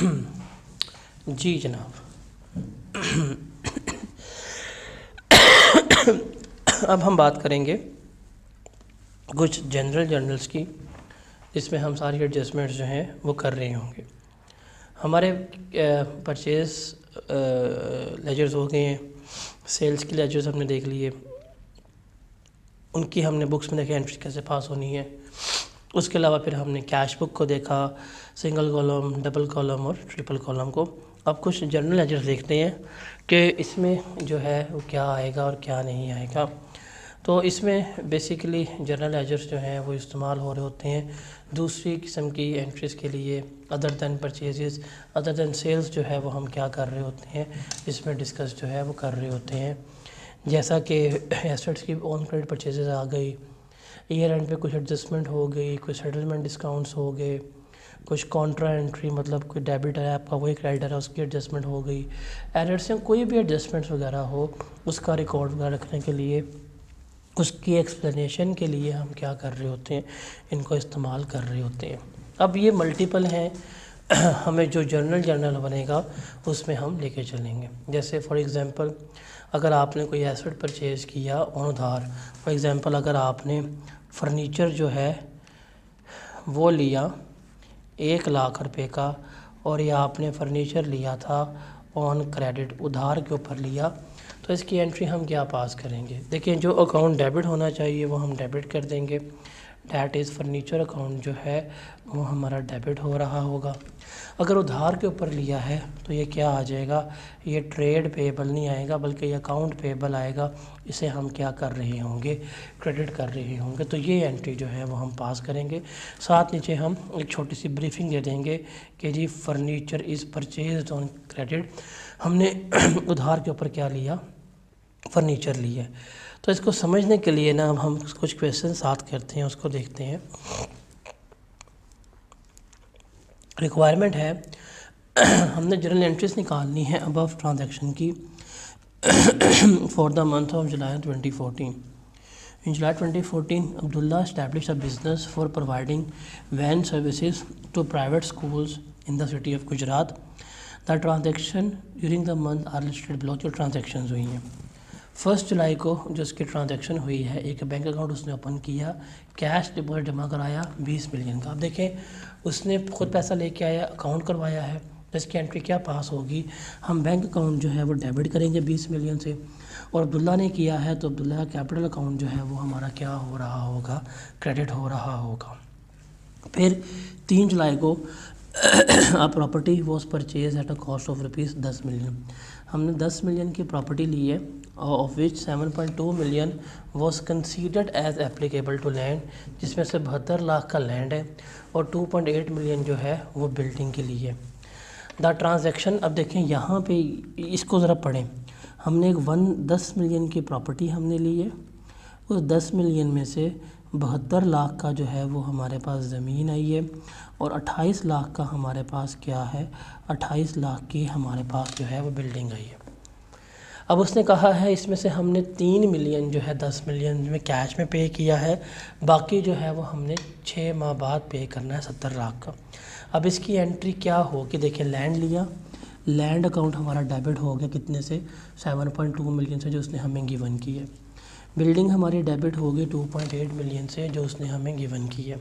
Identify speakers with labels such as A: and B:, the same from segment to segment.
A: जी जनाब। अब हम बात करेंगे कुछ जनरल जर्नल्स की, जिसमें हम सारी एडजस्टमेंट्स जो हैं वो कर रहे होंगे। हमारे परचेज़ लेजर्स हो गए हैं, सेल्स के लेजर्स हमने देख लिए, उनकी हमने बुक्स में देखे एंट्री कैसे पास होनी है। उसके अलावा फिर हमने कैश बुक को देखा, सिंगल कॉलम, डबल कॉलम और ट्रिपल कॉलम को। अब कुछ जनरल लेजर्स देखते हैं कि इसमें जो है वो क्या आएगा और क्या नहीं आएगा। तो इसमें बेसिकली जनरल लेजर्स जो हैं वो इस्तेमाल हो रहे होते हैं दूसरी किस्म की एंट्रीज़ के लिए, other than purchases, other than sales जो है वो हम क्या कर रहे होते हैं, इसमें डिस्कस जो है वो कर रहे होते हैं। जैसा कि एसेट्स की ऑन क्रेडिट परचेजेस आ गई, ईयर एंड पे कुछ एडजस्टमेंट हो गई, कुछ सेटलमेंट डिस्काउंट्स हो गए, कुछ कॉन्ट्रा एंट्री मतलब कोई डेबिट है आपका वही क्रेडिट है उसकी एडजस्टमेंट हो गई। एरर्स में कोई भी एडजस्टमेंट्स वगैरह हो उसका रिकॉर्ड वगैरह रखने के लिए, उसकी एक्सप्लेनेशन के लिए हम क्या कर रहे होते हैं, इनको इस्तेमाल कर रहे होते हैं। अब ये मल्टीपल हैं, हमें जो जर्नल बनेगा उसमें हम लेके चलेंगे। जैसे फॉर एग्ज़ाम्पल अगर आपने कोई एसेट परचेज़ किया ऑन उधार, फॉर एग्ज़ाम्पल अगर आपने फर्नीचर जो है वो लिया 1,00,000 रुपये का और या आपने फर्नीचर लिया था ऑन क्रेडिट, उधार के ऊपर लिया, तो इसकी एंट्री हम क्या पास करेंगे। देखिए जो अकाउंट डेबिट होना चाहिए वो हम डेबिट कर देंगे, डैट इज़ फर्नीचर अकाउंट जो है वो हमारा डेबिट हो रहा होगा। अगर उधार के ऊपर लिया है तो ये क्या आ जाएगा, ये ट्रेड पेबल नहीं आएगा बल्कि ये अकाउंट पेबल आएगा। इसे हम क्या कर रहे होंगे, क्रेडिट कर रहे होंगे। तो ये एंट्री जो है वो हम पास करेंगे। साथ नीचे हम एक छोटी सी ब्रीफिंग दे देंगे कि जी furniture is purchased on credit, हमने उधार के ऊपर क्या लिया, फर्नीचर लिया। तो इसको समझने के लिए ना हम कुछ क्वेश्चन साथ करते हैं, उसको देखते हैं। रिक्वायरमेंट है हमने जर्नल एंट्रीज निकालनी है अबव ट्रांजैक्शन की for the month of July 2014। In July 2014, Abdullah established a business for providing van services to private schools in the city of Gujarat. The transaction during the month are listed below। जो transactions हुई हैं 1 जुलाई को जो उसकी transaction हुई है, एक bank account उसने ओपन किया, कैश डिपॉजिट जमा कराया 20 मिलियन का। अब देखें उसने खुद पैसा लेके आया, अकाउंट करवाया है, तो इसकी एंट्री क्या पास होगी, हम बैंक अकाउंट जो है वो डेबिट करेंगे 20 मिलियन से, और अब्दुल्ला ने किया है तो अब्दुल्ला का कैपिटल अकाउंट जो है वो हमारा क्या हो रहा होगा, क्रेडिट हो रहा होगा। फिर 3 जुलाई को a property was purchase at a cost of rupees 10 million. हमने 10 मिलियन की प्रॉपर्टी ली है, of which 7.2 million was considered as applicable to land, जिसमें से 72 लाख का लैंड है और 2.8 मिलियन जो है वो बिल्डिंग के लिए। द ट्रांजैक्शन, अब देखें यहाँ पे इसको ज़रा पढ़ें, हमने एक 10 मिलियन की प्रॉपर्टी हमने ली है, उस 10 मिलियन में से 72 लाख का जो है वो हमारे पास ज़मीन आई है और 28 लाख का हमारे पास क्या है, 28 लाख की हमारे पास जो है वो बिल्डिंग आई है। अब उसने कहा है इसमें से हमने 3 मिलियन जो है 10 मिलियन में कैश में पे किया है, बाकी जो है वो हमने 6 माह बाद पे करना है 70 लाख का। अब इसकी एंट्री क्या होगी, देखिए लैंड लिया, लैंड अकाउंट हमारा डेबिट हो गया कितने से, 7.2 मिलियन से जो उसने हमें गिवन की है। बिल्डिंग हमारी डेबिट हो गई 2.8 मिलियन से जो उसने हमें गिवन की है।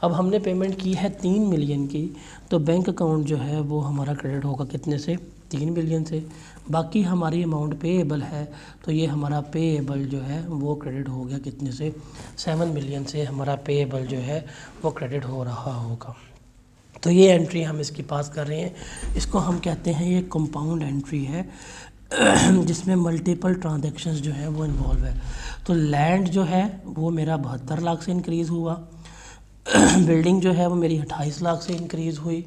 A: अब हमने पेमेंट की है 3 मिलियन की, तो बैंक अकाउंट जो है वो हमारा क्रेडिट होगा कितने से, 3 मिलियन से। बाकी हमारी अमाउंट पेएबल है तो ये हमारा पेएबल जो है वो क्रेडिट हो गया कितने से, 7 मिलियन से हमारा पेएबल जो है वो क्रेडिट हो रहा होगा। तो ये एंट्री हम इसकी पास कर रहे हैं, इसको हम कहते हैं ये कंपाउंड एंट्री है जिसमें मल्टीपल ट्रांजैक्शंस जो है वो इन्वॉल्व है। तो लैंड जो है वो मेरा 72 लाख से इंक्रीज़ हुआ, बिल्डिंग जो है वो मेरी 28 लाख से इंक्रीज़ हुई,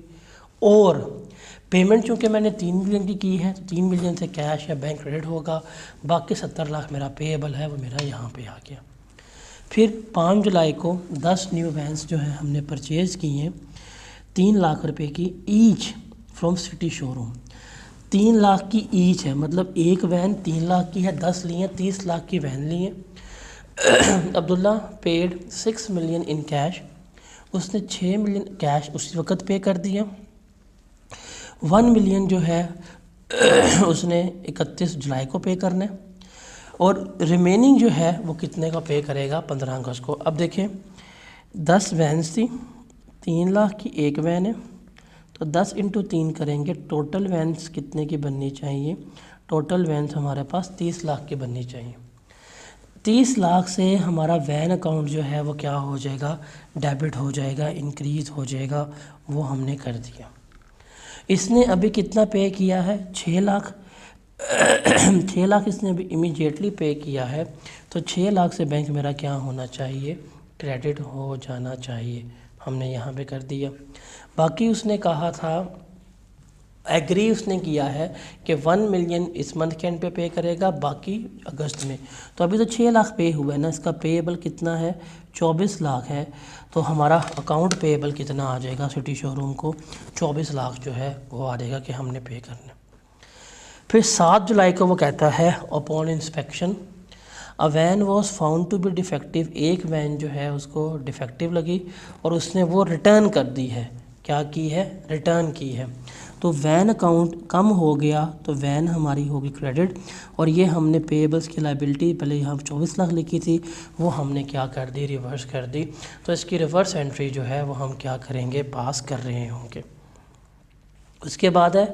A: और पेमेंट चूँकि मैंने 3 मिलियन की है तो 3 मिलियन से कैश या बैंक क्रेडिट होगा, बाकी 70 लाख मेरा पेएबल है वो मेरा यहाँ पे आ गया। फिर 5 जुलाई को 10 न्यू वैन्स जो है हमने परचेज़ की हैं 3 लाख रुपए की each from city showroom. 3 lakh की ईच है, मतलब एक वैन 3 लाख की है, 10 ली हैं, 30 लाख की वैन ली है। Abdullah paid 6 million in cash, उसने 6 मिलियन कैश उसी वक्त पे कर दिया। 1 मिलियन जो है उसने 31 जुलाई को पे करना है और रिमेनिंग जो है वो कितने का पे करेगा 15 अगस्त को। अब देखें 10 वैन्स थी, 3 लाख की एक वैन है, तो 10 इंटू 3 करेंगे, टोटल वैन्स कितने की बननी चाहिए, टोटल वैन्स हमारे पास 30 लाख की बननी चाहिए। 30 लाख से हमारा वैन अकाउंट जो है वो क्या हो जाएगा, डेबिट हो जाएगा, इंक्रीज़ हो जाएगा, वो हमने कर दिया। इसने अभी कितना पे किया है, 6 लाख 6 लाख इसने अभी इमीडिएटली पे किया है, तो 6 लाख से बैंक मेरा क्या होना चाहिए, क्रेडिट हो जाना चाहिए। हमने यहाँ पे कर दिया। बाकी उसने कहा था, एग्री उसने किया है कि 1 मिलियन इस मंथ के एंड पे करेगा, बाकी अगस्त में। तो अभी तो 6 लाख पे हुआ है ना, इसका पेएबल कितना है, 24 लाख है। तो हमारा अकाउंट पेएबल कितना आ जाएगा सिटी शोरूम को, 24 लाख जो है वो आ जाएगा कि हमने पे करना। फिर 7 जुलाई को वो कहता है upon inspection a van was found to be defective, एक वैन जो है उसको डिफेक्टिव लगी और उसने वो रिटर्न कर दी है। क्या की है, रिटर्न की है। तो वैन अकाउंट कम हो गया, तो वैन हमारी होगी क्रेडिट, और ये हमने पेएबल्स की लाइबिलिटी पहले यहाँ 24 लाख लिखी थी, वो हमने क्या कर दी, रिवर्स कर दी। तो इसकी रिवर्स एंट्री जो है वो हम क्या करेंगे, पास कर रहे होंगे। उसके बाद है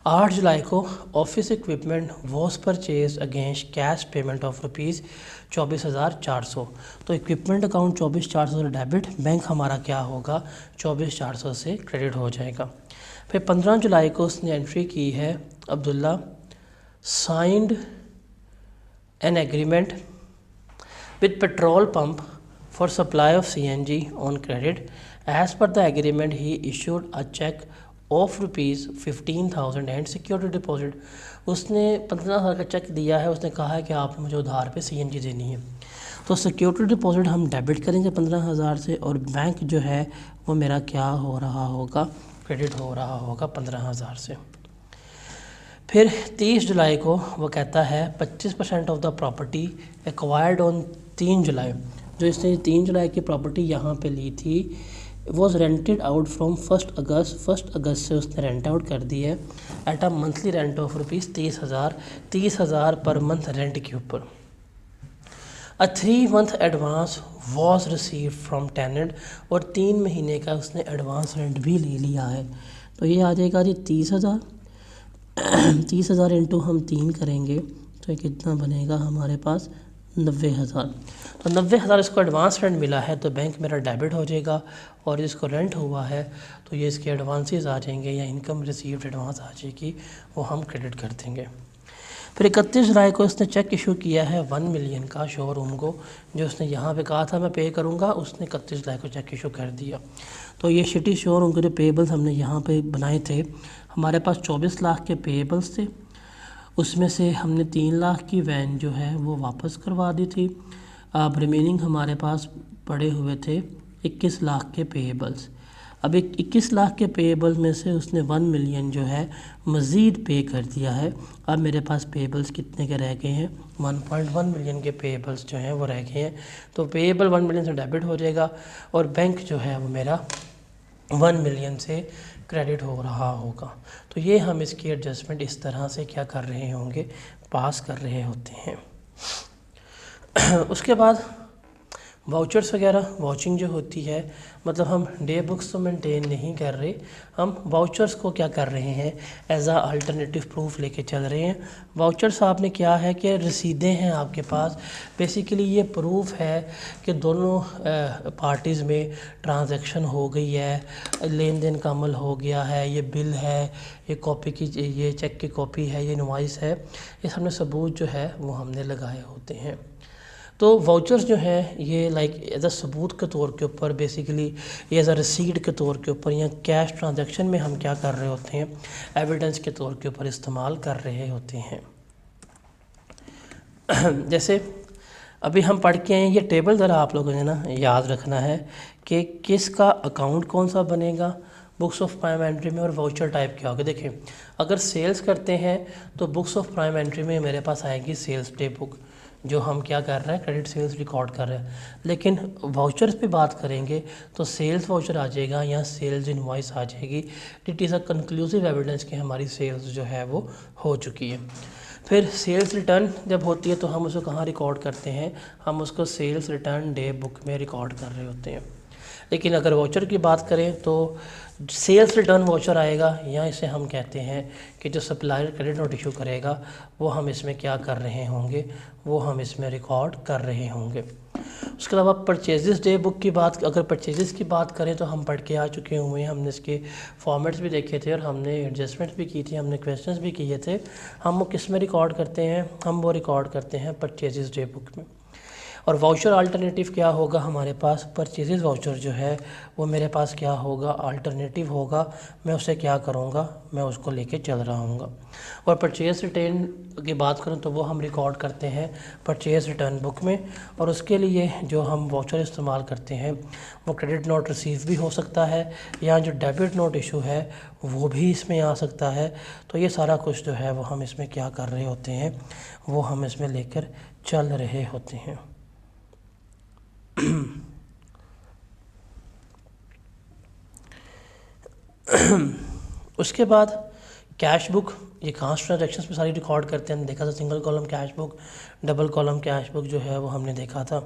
A: 8 जुलाई को office equipment was purchase against cash payment of rupees 24,400। तो इक्विपमेंट अकाउंट 24,400 से डेबिट, बैंक हमारा क्या होगा, 24,400 से क्रेडिट हो जाएगा। फिर 15 जुलाई को उसने एंट्री की है, Abdullah signed an agreement with petrol pump for supply of CNG on credit. As per the agreement he issued a cheque of ₹15,000 and security deposit. उसने 15,000 का चेक दिया है, उसने कहा है कि आपने मुझे उधार पे CNG देनी है। तो सिक्योरिटी डिपॉजिट हम डेबिट करेंगे 15,000 से, और बैंक जो है वो मेरा क्या हो रहा होगा, क्रेडिट हो रहा होगा 15,000 से। फिर 30 जुलाई को वो कहता है 25% of the property acquired on 3 जुलाई, जो इसने 3 जुलाई की प्रॉपर्टी यहाँ पे ली थी, was rented out from 1 August. 1 अगस्त से उसने रेंट आउट कर दी है at a monthly rent of ₹30,000, 30,000 per month rent के ऊपर। A 3 month advance was receive from tenant, और 3 महीने का उसने एडवांस रेंट भी ले लिया है। तो ये आ जाएगा जी 30,000 30,000 इंटू हम 3 करेंगे तो ये कितना बनेगा हमारे पास, 90,000। तो 90,000 इसको एडवांस रेंट मिला है, तो बैंक मेरा डेबिट हो जाएगा, और जिसको रेंट हुआ है तो ये इसके एडवांसेस आ जाएंगे या इनकम रिसीव्ड एडवांस आ जाएगी, वो हम क्रेडिट कर देंगे। फिर 31 जुलाई को इसने चेक इशू किया है 1 मिलियन का शोरूम को, जो उसने यहाँ पे कहा था मैं पे करूँगा, उसने 31 जुलाई को चेक इशू कर दिया। तो ये सिटी शोरूम के जो पेएबल्स हमने यहाँ पे बनाए थे, हमारे पास 24 लाख के पेएबल्स थे, उसमें से हमने 3 लाख की वैन जो है वो वापस करवा दी थी। अब रिमेनिंग हमारे पास पड़े हुए थे 21 लाख के पेएबल्स। अब 21 लाख के पेएबल में से उसने 1 मिलियन जो है मज़ीद पे कर दिया है। अब मेरे पास पेएबल्स कितने के रह गए हैं, 1.1 मिलियन के पेएबल्स जो हैं वो रह गए हैं। तो पेएबल 1 मिलियन से डेबिट हो जाएगा, और बैंक जो है वो मेरा 1 मिलियन से क्रेडिट हो रहा होगा। तो ये हम इसकी एडजस्टमेंट इस तरह से क्या कर रहे होंगे, पास कर रहे होते हैं। उसके बाद वाउचर्स वगैरह वाचिंग जो होती है, मतलब हम डे बुक्स तो मेंटेन नहीं कर रहे, हम वाउचर्स को क्या कर रहे हैं, एज आ अल्टरनेटिव प्रूफ लेके चल रहे हैं। वाउचर्स आपने क्या है कि रसीदें हैं आपके पास, बेसिकली ये प्रूफ है कि दोनों पार्टीज़ में ट्रांजैक्शन हो गई है, लेन देन का अमल हो गया है, ये बिल है, ये कॉपी की, ये चेक की कॉपी है, ये इनवॉइस है, ये हमने सबूत जो है वो हमने लगाए होते हैं। तो वाउचर्स जो हैं ये लाइक एज अ सबूत के तौर के ऊपर, बेसिकली ये एज अ रसीड के तौर के ऊपर या कैश ट्रांजैक्शन में हम क्या कर रहे होते हैं, एविडेंस के तौर के ऊपर इस्तेमाल कर रहे होते हैं। जैसे अभी हम पढ़ के आए, ये टेबल ज़रा आप लोगों ने ना याद रखना है कि किसका अकाउंट कौन सा बनेगा बुक्स ऑफ प्राइम एंट्री में, और वाउचर टाइप क्या होगा। देखें, अगर सेल्स करते हैं तो बुक्स ऑफ प्राइम एंट्री में मेरे पास आएगी सेल्स डे बुक, जो हम क्या कर रहे हैं, क्रेडिट सेल्स रिकॉर्ड कर रहे हैं। लेकिन वाउचर्स पे बात करेंगे तो सेल्स वाउचर आ जाएगा या सेल्स इनवॉइस आ जाएगी। It is a conclusive evidence कि हमारी सेल्स जो है वो हो चुकी है। फिर सेल्स रिटर्न जब होती है तो हम उसको कहाँ रिकॉर्ड करते हैं, हम उसको सेल्स रिटर्न डे बुक में रिकॉर्ड कर रहे होते हैं। लेकिन अगर वाउचर की बात करें तो सेल्स रिटर्न वाउचर आएगा, या इसे हम कहते हैं कि जो सप्लायर क्रेडिट नोट इशू करेगा वो हम इसमें क्या कर रहे होंगे, वो हम इसमें रिकॉर्ड कर रहे होंगे। उसके अलावा परचेजेस डे बुक की बात, अगर परचेजेस की बात करें तो हम पढ़ के आ चुके हुए हैं, हमने इसके फॉर्मेट्स भी देखे थे और हमने एडजस्टमेंट्स भी की थी, हमने क्वेश्चंस भी किए थे। हम वो किस में रिकॉर्ड करते हैं, हम वो रिकॉर्ड करते हैं परचेजेस डे बुक में। और वाउचर अल्टरनेटिव क्या होगा हमारे पास, परचेजेस वाउचर जो है वो मेरे पास क्या होगा, अल्टरनेटिव होगा। मैं उसे क्या करूँगा, मैं उसको लेके चल रहा हूँगा। और परचेज रिटर्न की बात करूँ तो वो हम रिकॉर्ड करते हैं परचेज रिटर्न बुक में। और उसके लिए जो हम वाउचर इस्तेमाल करते हैं वो क्रेडिट नोट रिसीव भी हो सकता है, या जो डेबिट नोट इशू है वो भी इसमें आ सकता है। तो ये सारा कुछ जो है वो हम इसमें क्या कर रहे होते हैं, वो हम इसमें लेकर चल रहे होते हैं। उसके बाद कैश बुक, ये कास्ट ट्रांजेक्शन्स में सारी रिकॉर्ड करते हैं। हमने देखा था single column cash book, double column cash book जो है वो हमने देखा था।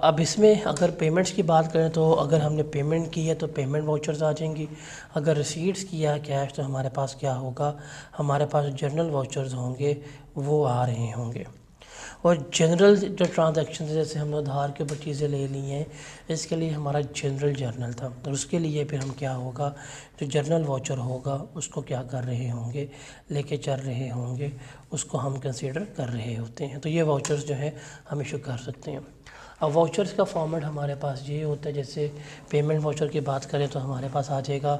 A: अब इसमें अगर पेमेंट्स की बात करें तो अगर हमने पेमेंट की है तो पेमेंट वाउचर्स आ जाएंगी। अगर रिसीट्स किया है कैश तो हमारे पास क्या होगा, हमारे पास जनरल वाउचर्स होंगे वो आ रहे होंगे। और जनरल जो ट्रांजैक्शन जैसे हमने उधार के ऊपर चीज़ें ले ली हैं, इसके लिए हमारा जनरल जर्नल था। और उसके लिए फिर हम क्या होगा, जो जनरल वाउचर होगा उसको क्या कर रहे होंगे, लेके चल रहे होंगे, उसको हम कंसीडर कर रहे होते हैं। तो ये वाउचर्स जो है हम इशू कर सकते हैं। अब वाउचर्स का फॉर्मेट हमारे पास ये होता है, जैसे पेमेंट वाउचर की बात करें तो हमारे पास आ जाएगा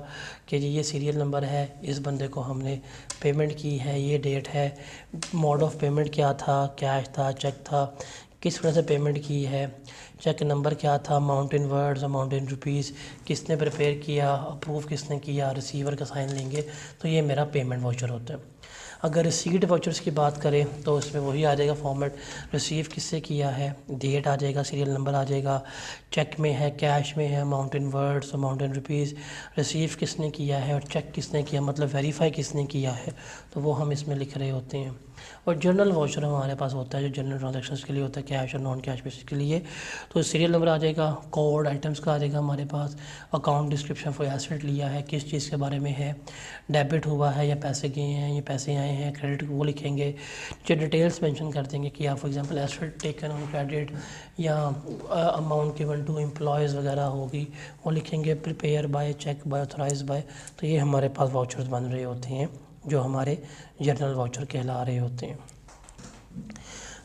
A: कि जी ये सीरियल नंबर है, इस बंदे को हमने पेमेंट की है, ये डेट है, मोड ऑफ पेमेंट क्या था, कैश था, चेक था, किस वजह से पेमेंट की है, चेक नंबर क्या था, amount in words, amount in rupees, किसने प्रिपेयर किया, अप्रूव किसने किया, रिसीवर का साइन लेंगे। तो ये मेरा पेमेंट वाउचर होता है। अगर रिसीट वाउचर्स की बात करें तो उसमें वही आ जाएगा फॉर्मेट, रिसीव किससे किया है, डेट आ जाएगा, सीरियल नंबर आ जाएगा, चेक में है, कैश में है, amount in words, amount in rupees, receive किसने किया है और चेक किसने किया, मतलब वेरीफाई किसने किया है, तो वो हम इसमें लिख रहे होते हैं। और जनरल वाउचर हमारे पास होता है जो जनरल ट्रांजैक्शंस के लिए होता है, कैश और नॉन कैश बेसिस के लिए। तो सीरियल नंबर आ जाएगा, कोड आइटम्स का आ जाएगा हमारे पास, अकाउंट डिस्क्रिप्शन फॉर एसेट लिया है, किस चीज़ के बारे में है, डेबिट हुआ है या पैसे गए हैं, ये पैसे आए हैं, क्रेडिट वो लिखेंगे, जो डिटेल्स मेंशन कर देंगे कि आप for example asset taken on credit या अमाउंट गिवन टू एम्प्लॉयज़ वगैरह होगी वो लिखेंगे, prepare by, check by, authorise by. तो ये हमारे पास वाउचर्स बन रहे होते हैं जो हमारे जनरल वाउचर कहला रहे होते हैं।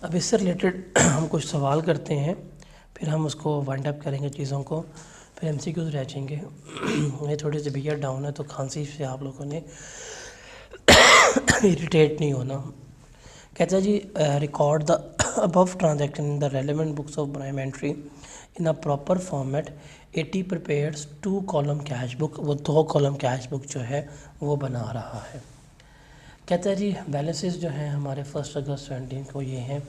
A: अब इससे रिलेटेड हम कुछ सवाल करते हैं, फिर हम उसको वाइंड अप करेंगे चीज़ों को, फिर एमसीक्यूज रह जाएंगे। ये थोड़ी सी तबीयत डाउन है तो खांसी से आप लोगों ने इरिटेट नहीं होना। कहता है जी, record the above transaction in the relevant books of prime entry in a proper format 80 prepares 2 column cash book. वो 2 कॉलम कैश बुक जो है वो बना रहा है। कहता है जी बैलेंसेस जो हैं हमारे 1 अगस्त 17 को ये हैं,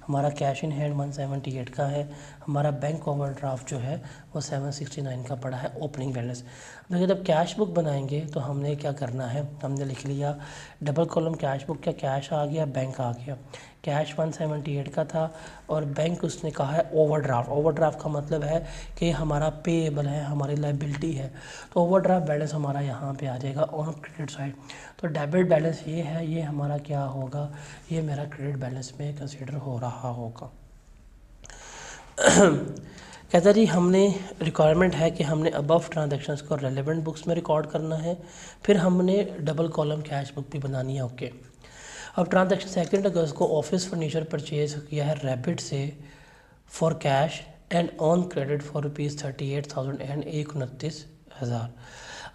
A: हमारा कैश इन हैंड 178 का है, हमारा बैंक ओवरड्राफ्ट जो है वो 769 का पड़ा है ओपनिंग बैलेंस। देखिए जब कैश बुक बनाएंगे तो हमने क्या करना है, हमने लिख लिया डबल कॉलम कैश बुक का, कैश आ गया, बैंक आ गया। कैश 178 का था और बैंक उसने कहा है ओवरड्राफ्ट। ओवरड्राफ्ट का मतलब है कि हमारा पेएबल है, हमारी लाइबिलिटी है, तो ओवरड्राफ्ट बैलेंस हमारा यहाँ पे आ जाएगा ऑन क्रेडिट साइड। तो डेबिट बैलेंस ये है, ये हमारा क्या होगा, ये मेरा क्रेडिट बैलेंस में कंसीडर हो रहा होगा। कहता जी हमने रिक्वायरमेंट है कि हमने अबव ट्रांजैक्शंस को रेलेवेंट बुक्स में रिकॉर्ड करना है, फिर हमने डबल कॉलम कैश बुक भी बनानी है। ओके, अब ट्रांजैक्शन 2 अगस्त को ऑफिस फर्नीचर परचेज किया है रैपिड से for cash and on credit for ₹38,000 and 1,29,000।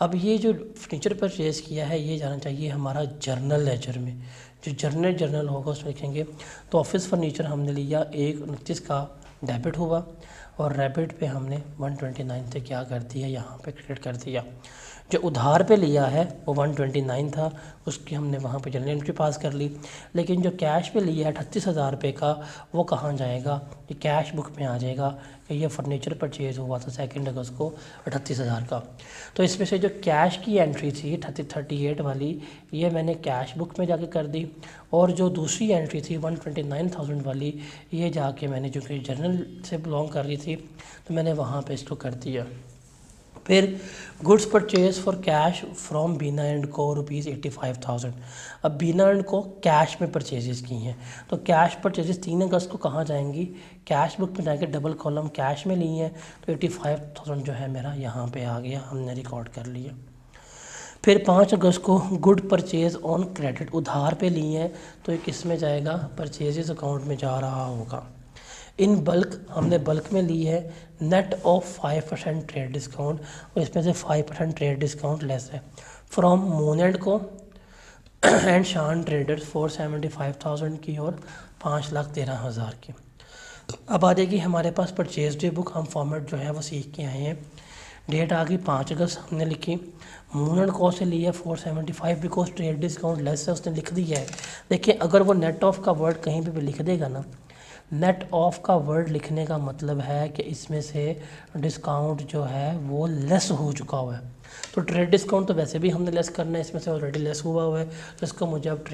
A: अब ये जो फर्नीचर परचेज़ किया है ये जाना चाहिए हमारा जर्नल लेजर में, जो जर्नल होगा उसमें लिखेंगे। तो ऑफिस फर्नीचर हमने लिया 1,29 का डेबिट हुआ और रैपिड पे हमने 129 से क्या कर दिया, यहाँ पे क्रेडिट कर दिया। जो उधार पे लिया है वो 129 था, उसकी हमने वहाँ पे जनरल एंट्री पास कर ली। लेकिन जो कैश पे लिया है 38,000 रुपये का, वो कहाँ जाएगा, ये कैश बुक में आ जाएगा कि ये फर्नीचर परचेज़ हुआ था 2 अगस्त को 38,000 का। तो इसमें से जो कैश की एंट्री थी 38 वाली, ये मैंने कैश बुक में जाके कर दी, और जो दूसरी एंट्री थी 129,000 वाली, ये जाके मैंने, जो कि जनरल से बिलोंग कर रही थी, तो मैंने वहाँ पे इसको कर दिया। फिर goods purchase for cash from Beena and को ₹85,000। अब बीना एंड को कैश में परचेजेस की हैं, तो कैश परचेजेस 3 अगस्त को कहाँ जाएंगी, कैश बुक में जाके डबल कॉलम कैश में ली हैं, तो 85,000 जो है मेरा यहाँ पे आ गया, हमने रिकॉर्ड कर लिया। फिर 5 अगस्त को गुड परचेज ऑन क्रेडिट उधार पे ली हैं, तो ये किस में जाएगा, परचेजेस अकाउंट में जा रहा होगा। इन बल्क हमने बल्क में ली है, नेट ऑफ 5% ट्रेड डिस्काउंट, और इसमें से 5% ट्रेड डिस्काउंट लेस है। फ्रॉम मून एंड को एंड शान ट्रेडर्स 475,000 की और 5,13,000 की। अब आ जाएगी हमारे पास परचेज डे बुक, हम फॉर्मेट जो है वो सीख के आए हैं। डेट आ गई 5 अगस्त, हमने लिखी। मून एंड को से लिया 475 बिकॉज ट्रेड डिस्काउंट लेस है, उसने लिख दिया है। देखिए अगर वो नेट ऑफ का वर्ड कहीं पे भी लिख देगा ना, नेट ऑफ का वर्ड लिखने का मतलब है कि इसमें से डिस्काउंट जो है वो लेस हो चुका हुआ है। तो ट्रेड डिस्काउंट तो वैसे भी हमने लेस करना है, इसमें से ऑलरेडी लेस हुआ हुआ है, तो इसको मुझे अब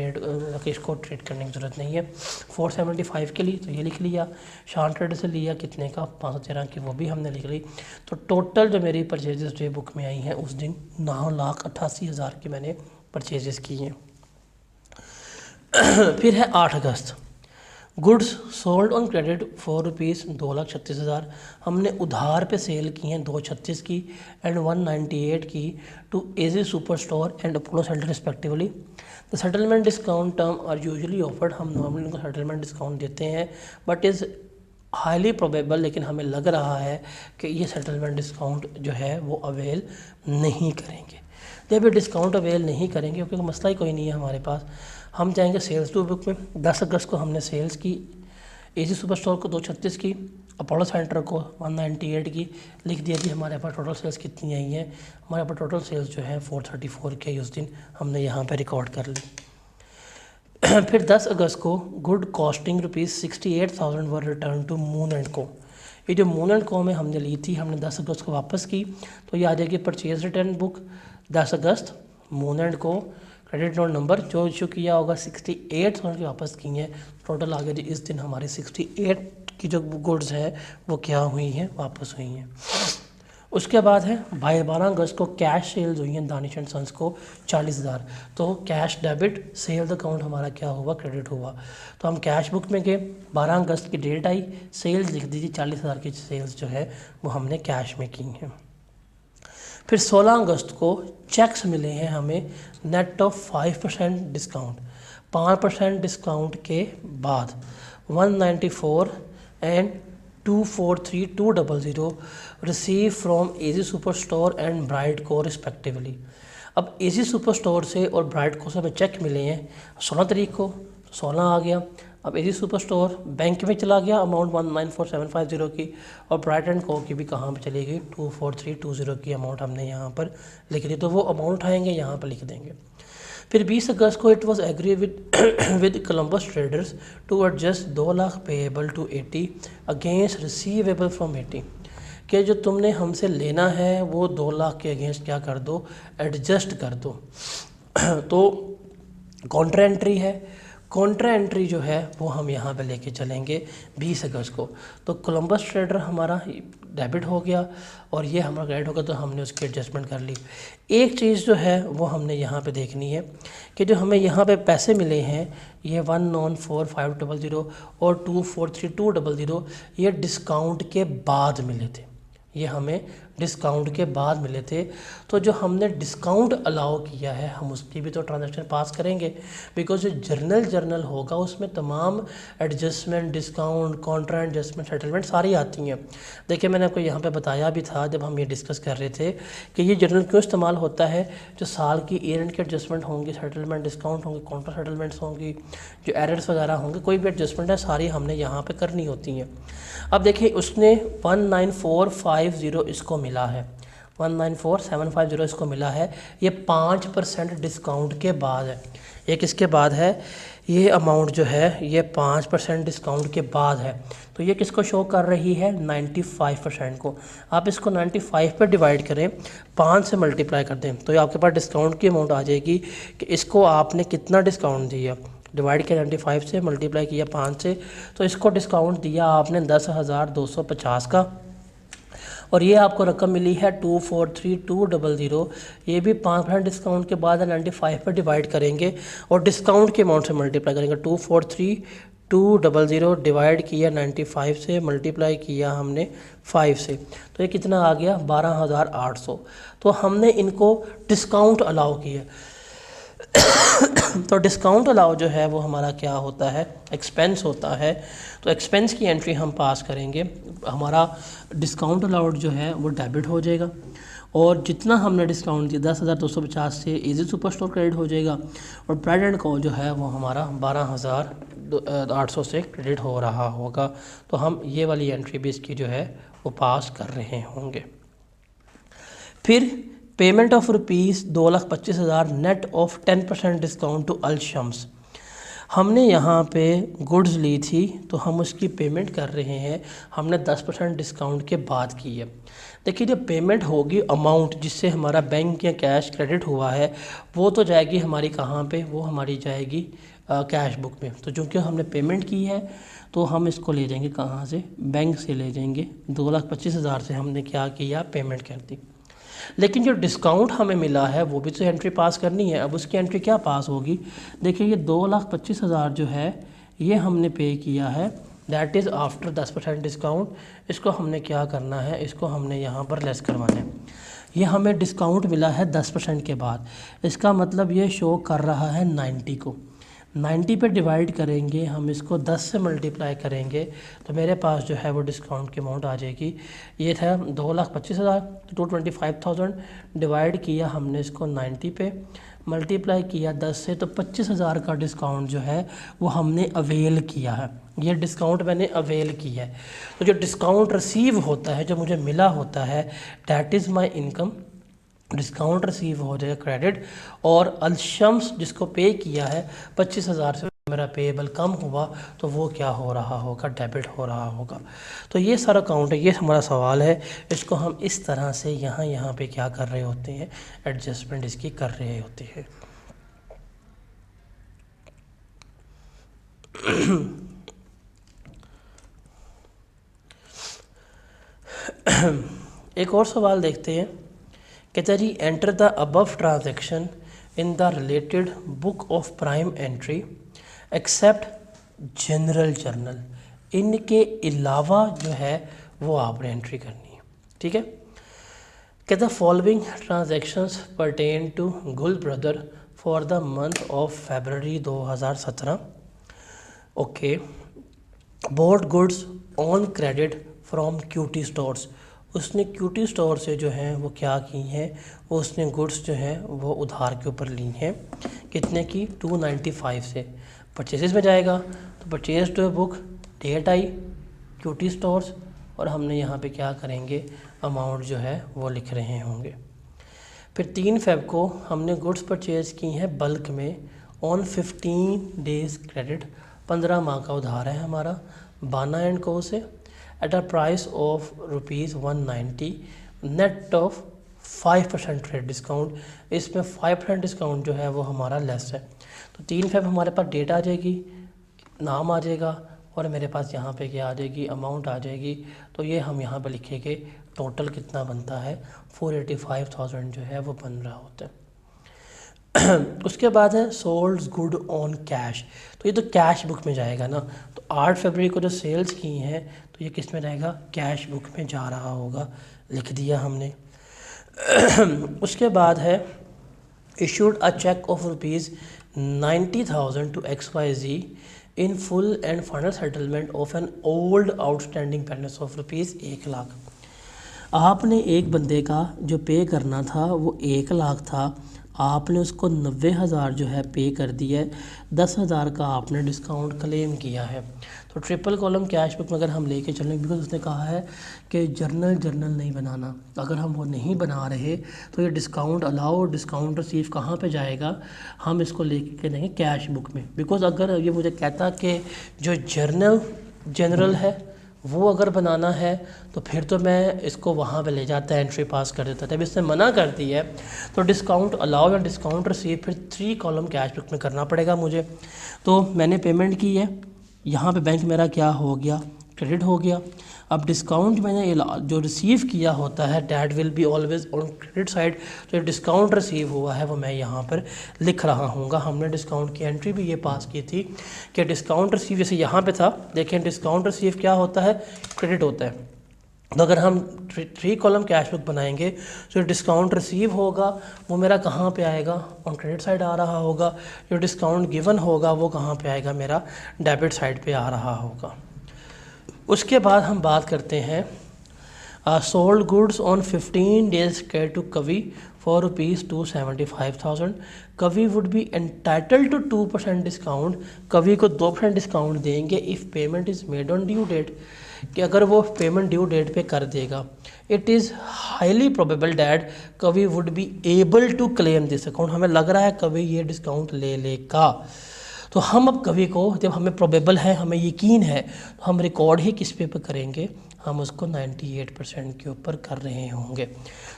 A: इसको ट्रेड करने की ज़रूरत नहीं है। 475 के लिए तो ये लिख लिया, शान ट्रेड से लिया कितने का, 513 की, वो भी हमने लिख ली। तो टोटल जो मेरी परचेजेस डे बुक में आई हैं उस दिन 9,88,000 की मैंने परचेजेस की हैं। फिर है 8 अगस्त, गुड्स सोल्ड ऑन क्रेडिट ₹2,36,000, हमने उधार पे सेल की हैं 236 की एंड 198 की to AG super store and Apollo centre respectively. The settlement discount term are usually offered, हम नॉर्मली उनको सेटलमेंट डिस्काउंट देते हैं, बट इज़ हाईली प्रोबेबल, लेकिन हमें लग रहा है कि ये सेटलमेंट डिस्काउंट जो है वो अवेल नहीं करेंगे। जब ये डिस्काउंट अवेल नहीं करेंगे, क्योंकि मसला ही कोई नहीं है हमारे पास, हम जाएंगे सेल्स टू बुक में। 10 अगस्त को हमने सेल्स की, एजी सुपर स्टोर को 236 की, अपोलो सेंटर को 198 की, लिख दिया कि हमारे पास टोटल सेल्स कितनी आई हैं। हमारे पास टोटल सेल्स जो है 434 के उस दिन हमने यहाँ पे रिकॉर्ड कर ली। फिर 10 अगस्त को good costing ₹68,000 were return to Moon and को। ये जो मून एंड को में हमने ली थी, हमने 10 अगस्त को वापस की, तो ये आ जाएगी purchase return book 10 August, moon and को, क्रेडिट नोट नंबर जो इशू किया होगा 68,000 की वापस की हैं। टोटल आ गया जी इस दिन हमारी 68 की जो गुड्स है वो क्या हुई हैं, वापस हुई हैं। उसके बाद है 12 अगस्त को कैश सेल्स हुई हैं दानिश एंड सन्स को 40,000, तो कैश डेबिट सेल्स अकाउंट हमारा क्या हुआ, क्रेडिट हुआ। तो हम कैश बुक में गए, 12 अगस्त की डेट आई, सेल्स लिख दीजिए 40,000 की सेल्स जो है वो हमने कैश में की हैं। फिर 16 अगस्त को चेक्स मिले हैं हमें नेट ऑफ 5% डिस्काउंट, 5% डिस्काउंट के बाद 194 and 243,200 receive from AG super store and bright को रिस्पेक्टिवली। अब एजी सुपर स्टोर से और ब्राइट को से हमें चेक मिले हैं 16 तारीख को, 16 आ गया। अब एजी सुपर स्टोर बैंक में चला गया अमाउंट 194,750 की, और ब्राइट एंड को की भी कहाँ पे चली गई 243,200 की अमाउंट हमने यहाँ पर लिख दी, तो वो अमाउंट आएंगे यहाँ पर लिख देंगे। फिर 20 अगस्त को it was agree with Columbus Traders to adjust 2 lakh payable to 80 against receivable from 80, कि जो तुमने हमसे लेना है वो 2 लाख के अगेंस्ट क्या कर दो, एडजस्ट कर दो। तो कॉन्ट्रा एंट्री है, कॉन्ट्रा एंट्री जो है वो हम यहाँ पे लेके चलेंगे 20 अगस्त को। तो कोलंबस ट्रेडर हमारा डेबिट हो गया और ये हमारा क्रेडिट हो गया, तो हमने उसकी एडजस्टमेंट कर ली। एक चीज़ जो है वो हमने यहाँ पे देखनी है कि जो हमें यहाँ पे पैसे मिले हैं ये 194,500 और 243,200 ये डिस्काउंट के बाद मिले थे, ये हमें डिस्काउंट के बाद मिले थे। तो जो हमने डिस्काउंट अलाउ किया है हम उसकी भी तो ट्रांजैक्शन पास करेंगे, बिकॉज जो जर्नल होगा उसमें तमाम adjustment, discount, Contra adjustment, settlement सारी आती हैं। देखिए मैंने आपको यहाँ पे बताया भी था जब हम ये डिस्कस कर रहे थे कि ये जर्नल क्यों इस्तेमाल होता है। जो साल की ईयर एंड के एडजस्टमेंट होंगी, सेटलमेंट, डिस्काउंट होंगे, कॉन्ट्रा सेटलमेंट्स होंगी, जो एरर्स वगैरह होंगे, कोई भी एडजस्टमेंट है सारी हमने यहाँ पे करनी होती हैं। अब देखिए उसने 19450 इसको मिला है, 194,750 इसको मिला है। ये 5% डिस्काउंट के बाद है। ये किसके बाद है? ये अमाउंट जो है ये 5% डिस्काउंट के बाद है। तो ये किसको शो कर रही है? 95% को। आप इसको 95 पे डिवाइड करें, 5 से मल्टीप्लाई कर दें तो ये आपके पास डिस्काउंट की अमाउंट आ जाएगी कि इसको आपने कितना डिस्काउंट दिया। डिवाइड किया 95 से, मल्टीप्लाई किया 5 से, तो इसको डिस्काउंट दिया आपने 10,250 का। और ये आपको रकम मिली है 243,200। ये भी 5% डिस्काउंट के बाद 95 पर डिवाइड करेंगे और डिस्काउंट के अमाउंट से मल्टीप्लाई करेंगे। 243,200 डिवाइड किया 95 से, मल्टीप्लाई किया हमने 5 से, तो ये कितना आ गया? 12,800। तो हमने इनको डिस्काउंट अलाउ किया। तो डिस्काउंट अलाउ जो है वो हमारा क्या होता है? एक्सपेंस होता है। तो एक्सपेंस की एंट्री हम पास करेंगे, हमारा डिस्काउंट अलाउड जो है वो डेबिट हो जाएगा और जितना हमने डिस्काउंट दिया 10,250 से इजी सुपर स्टोर क्रेडिट हो जाएगा और प्राइड एंड को जो है वो हमारा 12,800 से क्रेडिट हो रहा होगा। तो हम ये वाली एंट्री भी इसकी जो है वो पास कर रहे होंगे। फिर payment of ₹2,25,000 net of 10% discount to Al Shams. हमने यहाँ पे गुड्स ली थी तो हम उसकी पेमेंट कर रहे हैं, हमने 10% डिस्काउंट के बाद की है। देखिए जब पेमेंट होगी अमाउंट जिससे हमारा बैंक या कैश क्रेडिट हुआ है वो तो जाएगी हमारी कहाँ पे? वो हमारी जाएगी कैश बुक में। तो चूँकि हमने पेमेंट की है तो हम इसको ले जाएंगे कहाँ से? बैंक से ले जाएंगे। 2,25,000 से हमने क्या किया? पेमेंट कर दी। लेकिन जो डिस्काउंट हमें मिला है वो भी तो एंट्री पास करनी है। अब उसकी एंट्री क्या पास होगी? देखिए ये 2,25,000 जो है ये हमने पे किया है, दैट इज़ आफ्टर 10% डिस्काउंट। इसको हमने क्या करना है? इसको हमने यहाँ पर लेस करवाना है। ये हमें डिस्काउंट मिला है 10% के बाद, इसका मतलब ये शो कर रहा है 90 को। 90 पे डिवाइड करेंगे हम, इसको 10 से मल्टीप्लाई करेंगे तो मेरे पास जो है वो डिस्काउंट की अमाउंट आ जाएगी। ये था 2,25,000, तो 225,000 डिवाइड किया हमने इसको 90 पे, मल्टीप्लाई किया 10 से, तो 25,000 का डिस्काउंट जो है वो हमने अवेल किया है। ये डिस्काउंट मैंने अवेल किया है। तो जो डिस्काउंट रिसीव होता है, जो मुझे मिला होता है, that is my income. Discount receive हो जाएगा क्रेडिट, और अलशम्स जिसको पे किया है 25,000 से मेरा पेएबल कम हुआ तो वो क्या हो रहा होगा? डेबिट हो रहा होगा। तो ये सारा अकाउंट है, ये हमारा सवाल है। इसको हम इस तरह से यहाँ पे क्या कर रहे होते हैं? एडजस्टमेंट इसकी कर रहे होते हैं। एक और सवाल देखते हैं। कहता जी enter the above transaction in the related book of prime entry except general journal. इनके अलावा जो है वो आपने एंट्री करनी है, ठीक है। कहता following transactions pertain to Gul brother for the month of February 2017। Okay, bought goods on credit from QT stores. उसने क्यूटी स्टोर से जो है वो क्या की हैं? वो उसने गुड्स जो है वो उधार के ऊपर ली हैं। कितने की? 295 से। परचेजेस में जाएगा तो purchase to book, date I, QT stores, और हमने यहाँ पे क्या करेंगे? अमाउंट जो है वो लिख रहे होंगे। फिर 3 फ़रवरी को हमने गुड्स परचेज़ की हैं बल्क में ऑन 15 डेज़ क्रेडिट। 15 माह का उधार है हमारा बाना एंड को से at a price of ₹190 net of 5% trade discount. इसमें 5% डिस्काउंट जो है वो हमारा लेस है। तो 3 फ़रवरी हमारे पास डेट आ जाएगी, नाम आ जाएगा, और मेरे पास यहाँ पे क्या आ जाएगी? अमाउंट आ जाएगी। तो ये हम यहाँ पे लिखेंगे टोटल कितना बनता है? 485,000 जो है वो बन रहा होता है। उसके बाद है सोल्ड गुड ऑन कैश। तो ये तो कैश बुक में जाएगा ना। तो 8 फरवरी को जो सेल्स की हैं तो ये किस में रहेगा? कैश बुक में जा रहा होगा। लिख दिया हमने। उसके बाद है issued a check of rupees 90,000 to XYZ in full and final settlement of an old outstanding balance of rupees 1 lakh. आपने एक बंदे का जो पे करना था वो 1 लाख था, आपने उसको 90,000 जो है पे कर दिया है, 10,000 का आपने डिस्काउंट क्लेम किया है। तो ट्रिपल कॉलम कैश बुक में अगर हम लेके चलें, बिकॉज उसने कहा है कि जर्नल नहीं बनाना, अगर हम वो नहीं बना रहे तो ये डिस्काउंट अलाउ और डिस्काउंट रिसीव कहाँ पे जाएगा, हम इसको लेके चलेंगे कैश बुक में। बिकॉज अगर ये मुझे कहता कि जो जनरल है वो अगर बनाना है तो फिर तो मैं इसको वहाँ पे ले जाता, एंट्री पास कर देता। तब इसने मना कर दी है तो डिस्काउंट अलाउ या डिस्काउंट रिसीव फिर 3 कॉलम कैश बुक में करना पड़ेगा मुझे। तो मैंने पेमेंट की है, यहाँ पे बैंक मेरा क्या हो गया, क्रेडिट हो गया। अब डिस्काउंट मैंने जो रिसीव किया होता है that will be always on credit side. जो डिस्काउंट रिसीव हुआ है वो मैं यहाँ पर लिख रहा हूँगा। हमने डिस्काउंट की एंट्री भी ये पास की थी कि डिस्काउंट रिसीव, जैसे यहाँ पे था देखें, डिस्काउंट रिसीव क्या होता है, क्रेडिट होता है। तो अगर हम 3 कॉलम कैश बुक बनाएंगे तो डिस्काउंट रिसीव होगा वो मेरा कहाँ पे आएगा, ऑन क्रेडिट साइड आ रहा होगा। जो डिस्काउंट गिवन होगा वो कहाँ पे आएगा, मेरा डेबिट साइड पे आ रहा होगा। उसके बाद हम बात करते हैं sold goods on 15 days credit to Kavi for ₹275,000। Kavi would be entitled to 2% discount. Kavi को 2% डिस्काउंट देंगे if payment is made on due date, कि अगर वो पेमेंट ड्यू डेट पे कर देगा। It is highly probable that Kavi would be able to claim this account. हमें लग रहा है कवि ये डिस्काउंट ले लेगा। तो हम अब कवि को, जब हमें प्रोबेबल है, हमें यकीन है, तो हम रिकॉर्ड ही किस पे करेंगे, हम उसको 98% के ऊपर कर रहे होंगे।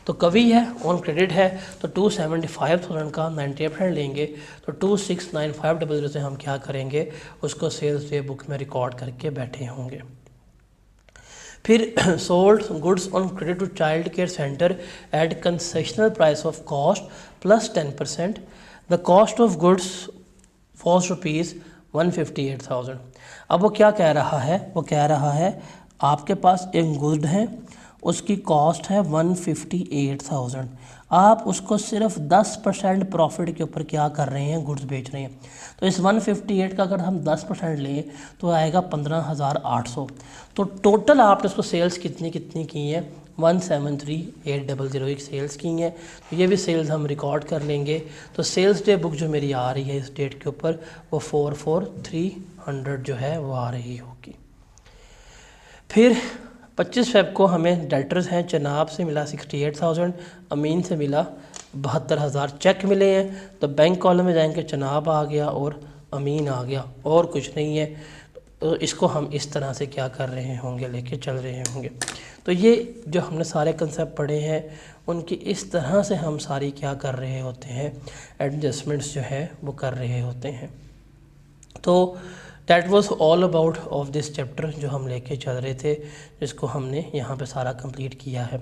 A: तो कवि है, ऑन क्रेडिट है, तो 275,000 का 98% लेंगे तो 269500 से हम क्या करेंगे, उसको सेल्स डे बुक में रिकॉर्ड करके बैठे होंगे। फिर sold goods on credit to child care centre at concessional price of cost plus 10%। The cost of goods for ₹158,000। अब वो क्या कह रहा है, वो कह रहा है आपके पास एक गुड है, उसकी कॉस्ट है 158,000, आप उसको सिर्फ 10% प्रॉफिट के ऊपर क्या कर रहे हैं, गुड्स बेच रहे हैं। तो इस 158 का अगर हम 10% लें तो आएगा 15,800। तो टोटल आपने उसको सेल्स कितनी की हैं, 173,800 की सेल्स की हैं। तो ये भी सेल्स हम रिकॉर्ड कर लेंगे। तो सेल्स डे बुक जो मेरी आ रही है इस डेट के ऊपर वो 44,300 जो है वो आ रही होगी। फिर 25 फ़रवरी को हमें डेटर्स हैं, चनाब से मिला 68,000, अमीन से मिला 72,000 चेक मिले हैं। तो बैंक कॉलम में जाएंगे, चनाब आ गया और अमीन आ गया, और कुछ नहीं है। तो इसको हम इस तरह से क्या कर रहे होंगे, लेके चल रहे होंगे। तो ये जो हमने सारे कंसेप्ट पढ़े हैं उनकी इस तरह से हम सारी क्या कर रहे होते हैं, एडजस्टमेंट्स जो है वो कर रहे होते हैं। तो that was all about of this chapter जो हम लेके चल रहे थे, जिसको हमने यहाँ पे सारा कंप्लीट किया है।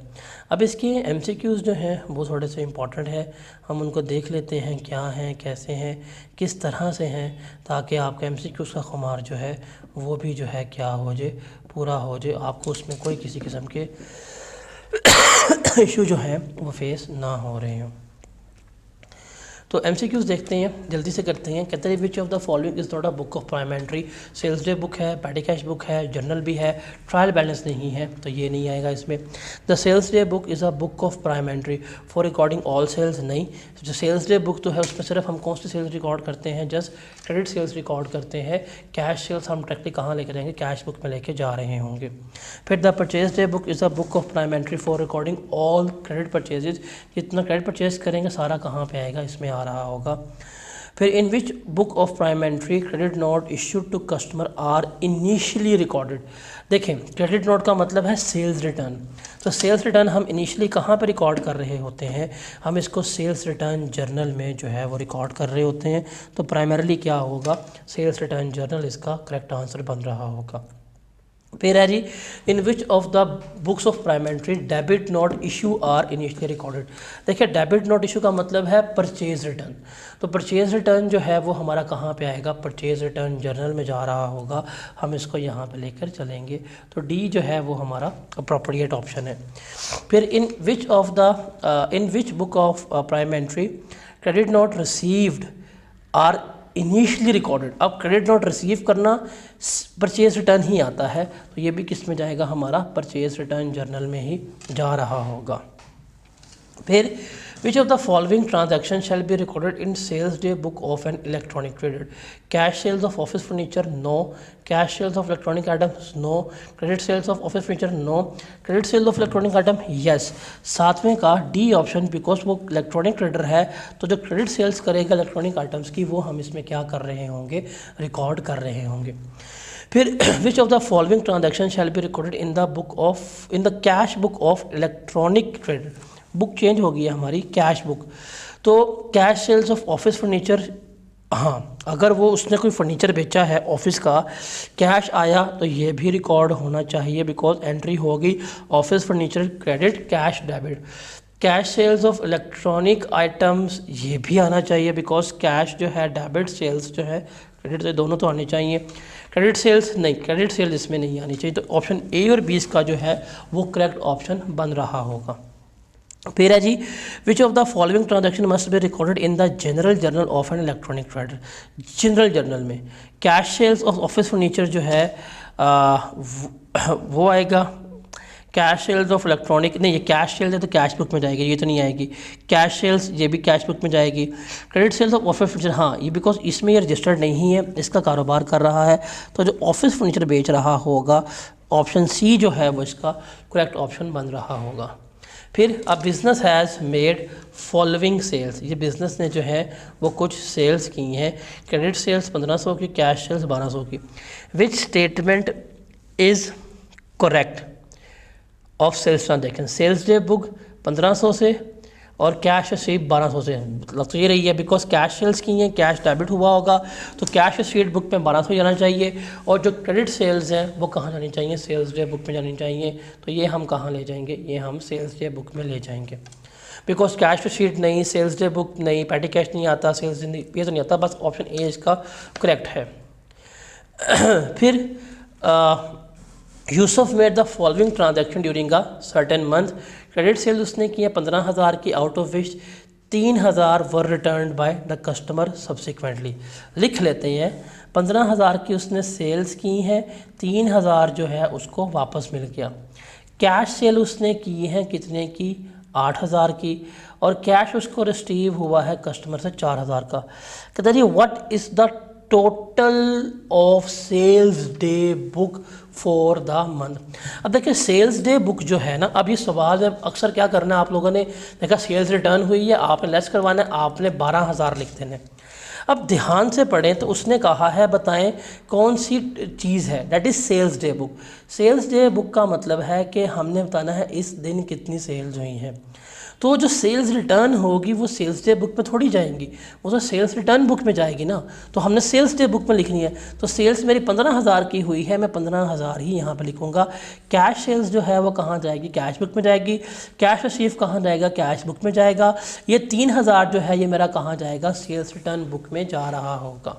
A: अब इसके MCQs जो हैं वो थोड़े से इम्पॉर्टेंट है, हम उनको देख लेते हैं क्या हैं, कैसे हैं, किस तरह से हैं, ताकि आपका MCQs का खुमार जो है वो भी जो है क्या हो जाए, पूरा हो जाए, आपको उसमें कोई किसी किस्म के इशू जो हैं वो फेस ना हो रहे हों। तो MCQs देखते हैं, जल्दी से करते हैं। कहते हैं which of the following is not a book of prime entry. Sales day book है, पैटी कैश बुक है, जर्नल भी है, ट्रायल बैलेंस नहीं है, तो ये नहीं आएगा इसमें। The sales day book is a book of prime entry for recording all sales, नहीं। जो सेल्स डे बुक तो है उसमें सिर्फ हम कौन सी सेल्स रिकॉर्ड करते हैं, जस्ट क्रेडिट सेल्स रिकॉर्ड करते हैं। कैश सेल्स हम डायरेक्टली कहाँ लेके जाएंगे, कैश बुक में लेके जा रहे होंगे। फिर the purchase day book is a book of prime entry for recording all credit purchases. जितना क्रेडिट परचेज करेंगे सारा कहाँ पे आएगा, इसमें आ रहा होगा। फिर in which book of prime entry credit note issued to customer are initially recorded. देखें, क्रेडिट नोट का मतलब है सेल्स रिटर्न। तो सेल्स रिटर्न हम इनिशियली कहाँ पर रिकॉर्ड कर रहे होते हैं, हम इसको सेल्स रिटर्न जर्नल में जो है वो रिकॉर्ड कर रहे होते हैं। तो प्राइमरली क्या होगा, सेल्स रिटर्न जर्नल इसका करेक्ट आंसर बन रहा होगा। फिर है जी, in which of the books of primary debit note issue are initially recorded. देखिए डेबिट नोट इशू का मतलब है परचेज रिटर्न। तो परचेज रिटर्न जो है वो हमारा कहाँ पे आएगा, परचेज रिटर्न जर्नल में जा रहा होगा, हम इसको यहाँ पे लेकर चलेंगे। तो डी जो है वो हमारा अप्रोप्रिएट ऑप्शन है। फिर in which book of primary credit note received are initially recorded. अब क्रेडिट नोट रिसीव करना परचेज रिटर्न ही आता है, तो ये भी किस में जाएगा, हमारा परचेज रिटर्न जर्नल में ही जा रहा होगा। फिर which of the following transaction shall be recorded in sales day book of an electronic trader. Cash sales of office furniture no, cash sales of electronic items no, credit sales of office furniture no, credit sales of electronic item yes. सातवें का D option, because वो electronic trader है, तो जो credit sales करेगा electronic items की वो हम इसमें क्या कर रहे होंगे, रिकॉर्ड कर रहे होंगे। फिर which of the following transaction shall be recorded in the cash book of electronic trader. Book change हो गई है हमारी, कैश बुक। तो cash sales of office furniture, हाँ अगर वो उसने कोई फर्नीचर बेचा है ऑफिस का, कैश आया तो ये भी रिकॉर्ड होना चाहिए, बिकॉज एंट्री होगी office furniture credit cash debit. Cash sales of electronic items ये भी आना चाहिए, बिकॉज कैश जो है डेबिट, सेल्स जो है क्रेडिट, से दोनों तो आने चाहिए। क्रेडिट सेल्स नहीं, क्रेडिट सेल्स इसमें नहीं आनी चाहिए, तो ऑप्शन ए और बी का जो है वो करेक्ट ऑप्शन बन रहा होगा। फिर है जी, which of the following transaction must be recorded in the general journal of an electronic trader. General journal में cash sales of office furniture जो है वो आएगा, कैश सेल्स ऑफ इलेक्ट्रॉनिक नहीं, ये कैश सेल्स है तो कैश बुक में जाएगी, ये तो नहीं आएगी। कैश सेल्स ये भी कैश बुक में जाएगी। Credit sales of office furniture, हाँ ये बिकॉज इसमें ये रजिस्टर्ड नहीं है, इसका कारोबार कर रहा है, तो जो ऑफिस फर्नीचर बेच रहा होगा ऑप्शन सी जो है वो इसका करेक्ट ऑप्शन बन रहा होगा। फिर a business has made following sales, ये बिज़नेस ने जो है वो कुछ सेल्स की हैं, क्रेडिट सेल्स 1500 की, कैश सेल्स 1200 की। Which statement is correct of sales transaction. Sales day book 1500 से और कैश रिसीट 1200 से, मतलब तो ये रही है, बिकॉज कैश सेल्स की हैं, कैश डेबिट हुआ होगा, तो कैश रिसीट बुक में 1200 जाना चाहिए, और जो क्रेडिट सेल्स हैं वो कहाँ जानी चाहिए, सेल्स डे बुक में जानी चाहिए। तो ये हम कहाँ ले जाएंगे, ये हम सेल्स डे बुक में ले जाएंगे, बिकॉज कैश रिसीट नहीं, सेल्स डे बुक नहीं, पैटी कैश नहीं आता, सेल्स नहीं, ये तो नहीं आता, बस ऑप्शन ए इसका करेक्ट है। फिर Yusuf made the following transaction during a certain month. Credit sale उसने किया 15,000 की, out of which 3,000 were return by the customer subsequently. लिख लेते हैं, 15,000 की उसने सेल्स की हैं, 3,000 जो है उसको वापस मिल गया। कैश सेल उसने की है कितने की, 8,000 की, और कैश उसको रिसीव हुआ है कस्टमर से 4,000 का। कहता जी what is the total of sales day book for the month. अब देखिए सेल्स डे बुक जो है ना, अब ये सवाल है अक्सर क्या करना है, आप लोगों ने देखा सेल्स रिटर्न हुई है, आपने लेस करवाना है, आपने 12,000 लिख देने। अब ध्यान से पढ़ें तो उसने कहा है बताएं कौन सी चीज़ है, that is sales day book. Sales day book का मतलब है कि हमने बताना है इस दिन कितनी सेल्स हुई हैं। तो जो सेल्स रिटर्न होगी वो सेल्स डे बुक में थोड़ी जाएंगी, वो तो सेल्स रिटर्न बुक में जाएगी ना, तो हमने सेल्स डे बुक में लिखनी है। तो सेल्स मेरी 15,000 की हुई है, मैं 15,000 ही यहाँ पे लिखूँगा। कैश सेल्स जो है वो कहाँ जाएगी, कैश बुक में जाएगी। कैश रिसीव कहाँ जाएगा, कैश बुक में जाएगा। ये 3,000 जो है ये मेरा कहाँ जाएगा, सेल्स रिटर्न बुक में जा रहा होगा।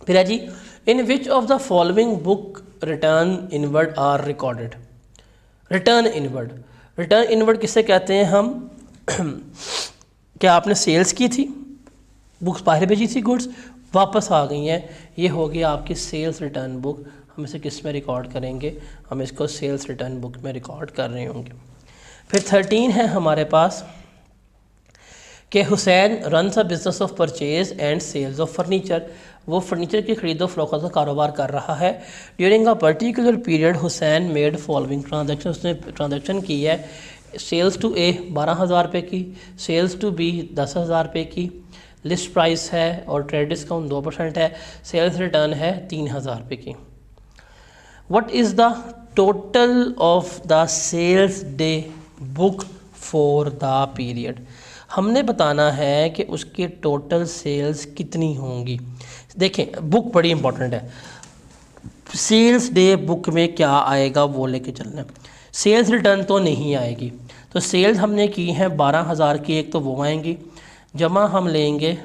A: फिर है जी, in which of the following book return inward are recorded. Return inward, return inward किससे कहते हैं हम, क्या आपने सेल्स की थी, बुक्स बाहर भेजी थी, गुड्स वापस आ गई हैं, ये हो गई आपकी सेल्स रिटर्न बुक। हम इसे किस में रिकॉर्ड करेंगे, हम इसको सेल्स रिटर्न बुक में रिकॉर्ड कर रहे होंगे। फिर 13 है हमारे पास कि Hussain runs a business of purchase and sales of furniture. वो फर्नीचर की खरीदो फरोख्त का कारोबार कर रहा है। During a particular period Hussain made following transaction, उसने ट्रांजैक्शन की है, सेल्स टू ए 12,000 रुपये की, सेल्स टू बी 10,000 रुपये की, लिस्ट प्राइस है और ट्रेड डिस्काउंट 2% है, सेल्स रिटर्न है 3,000 रुपये की। What is the total of the sales day book for the period. हमने बताना है कि उसकी टोटल सेल्स कितनी होंगी। देखें बुक बड़ी इंपॉर्टेंट है, सेल्स डे बुक में क्या आएगा वो लेके चलना है। सेल्स रिटर्न तो नहीं आएगी, तो सेल्स हमने की हैं 12,000 की, एक तो वो आएंगी, जमा हम लेंगे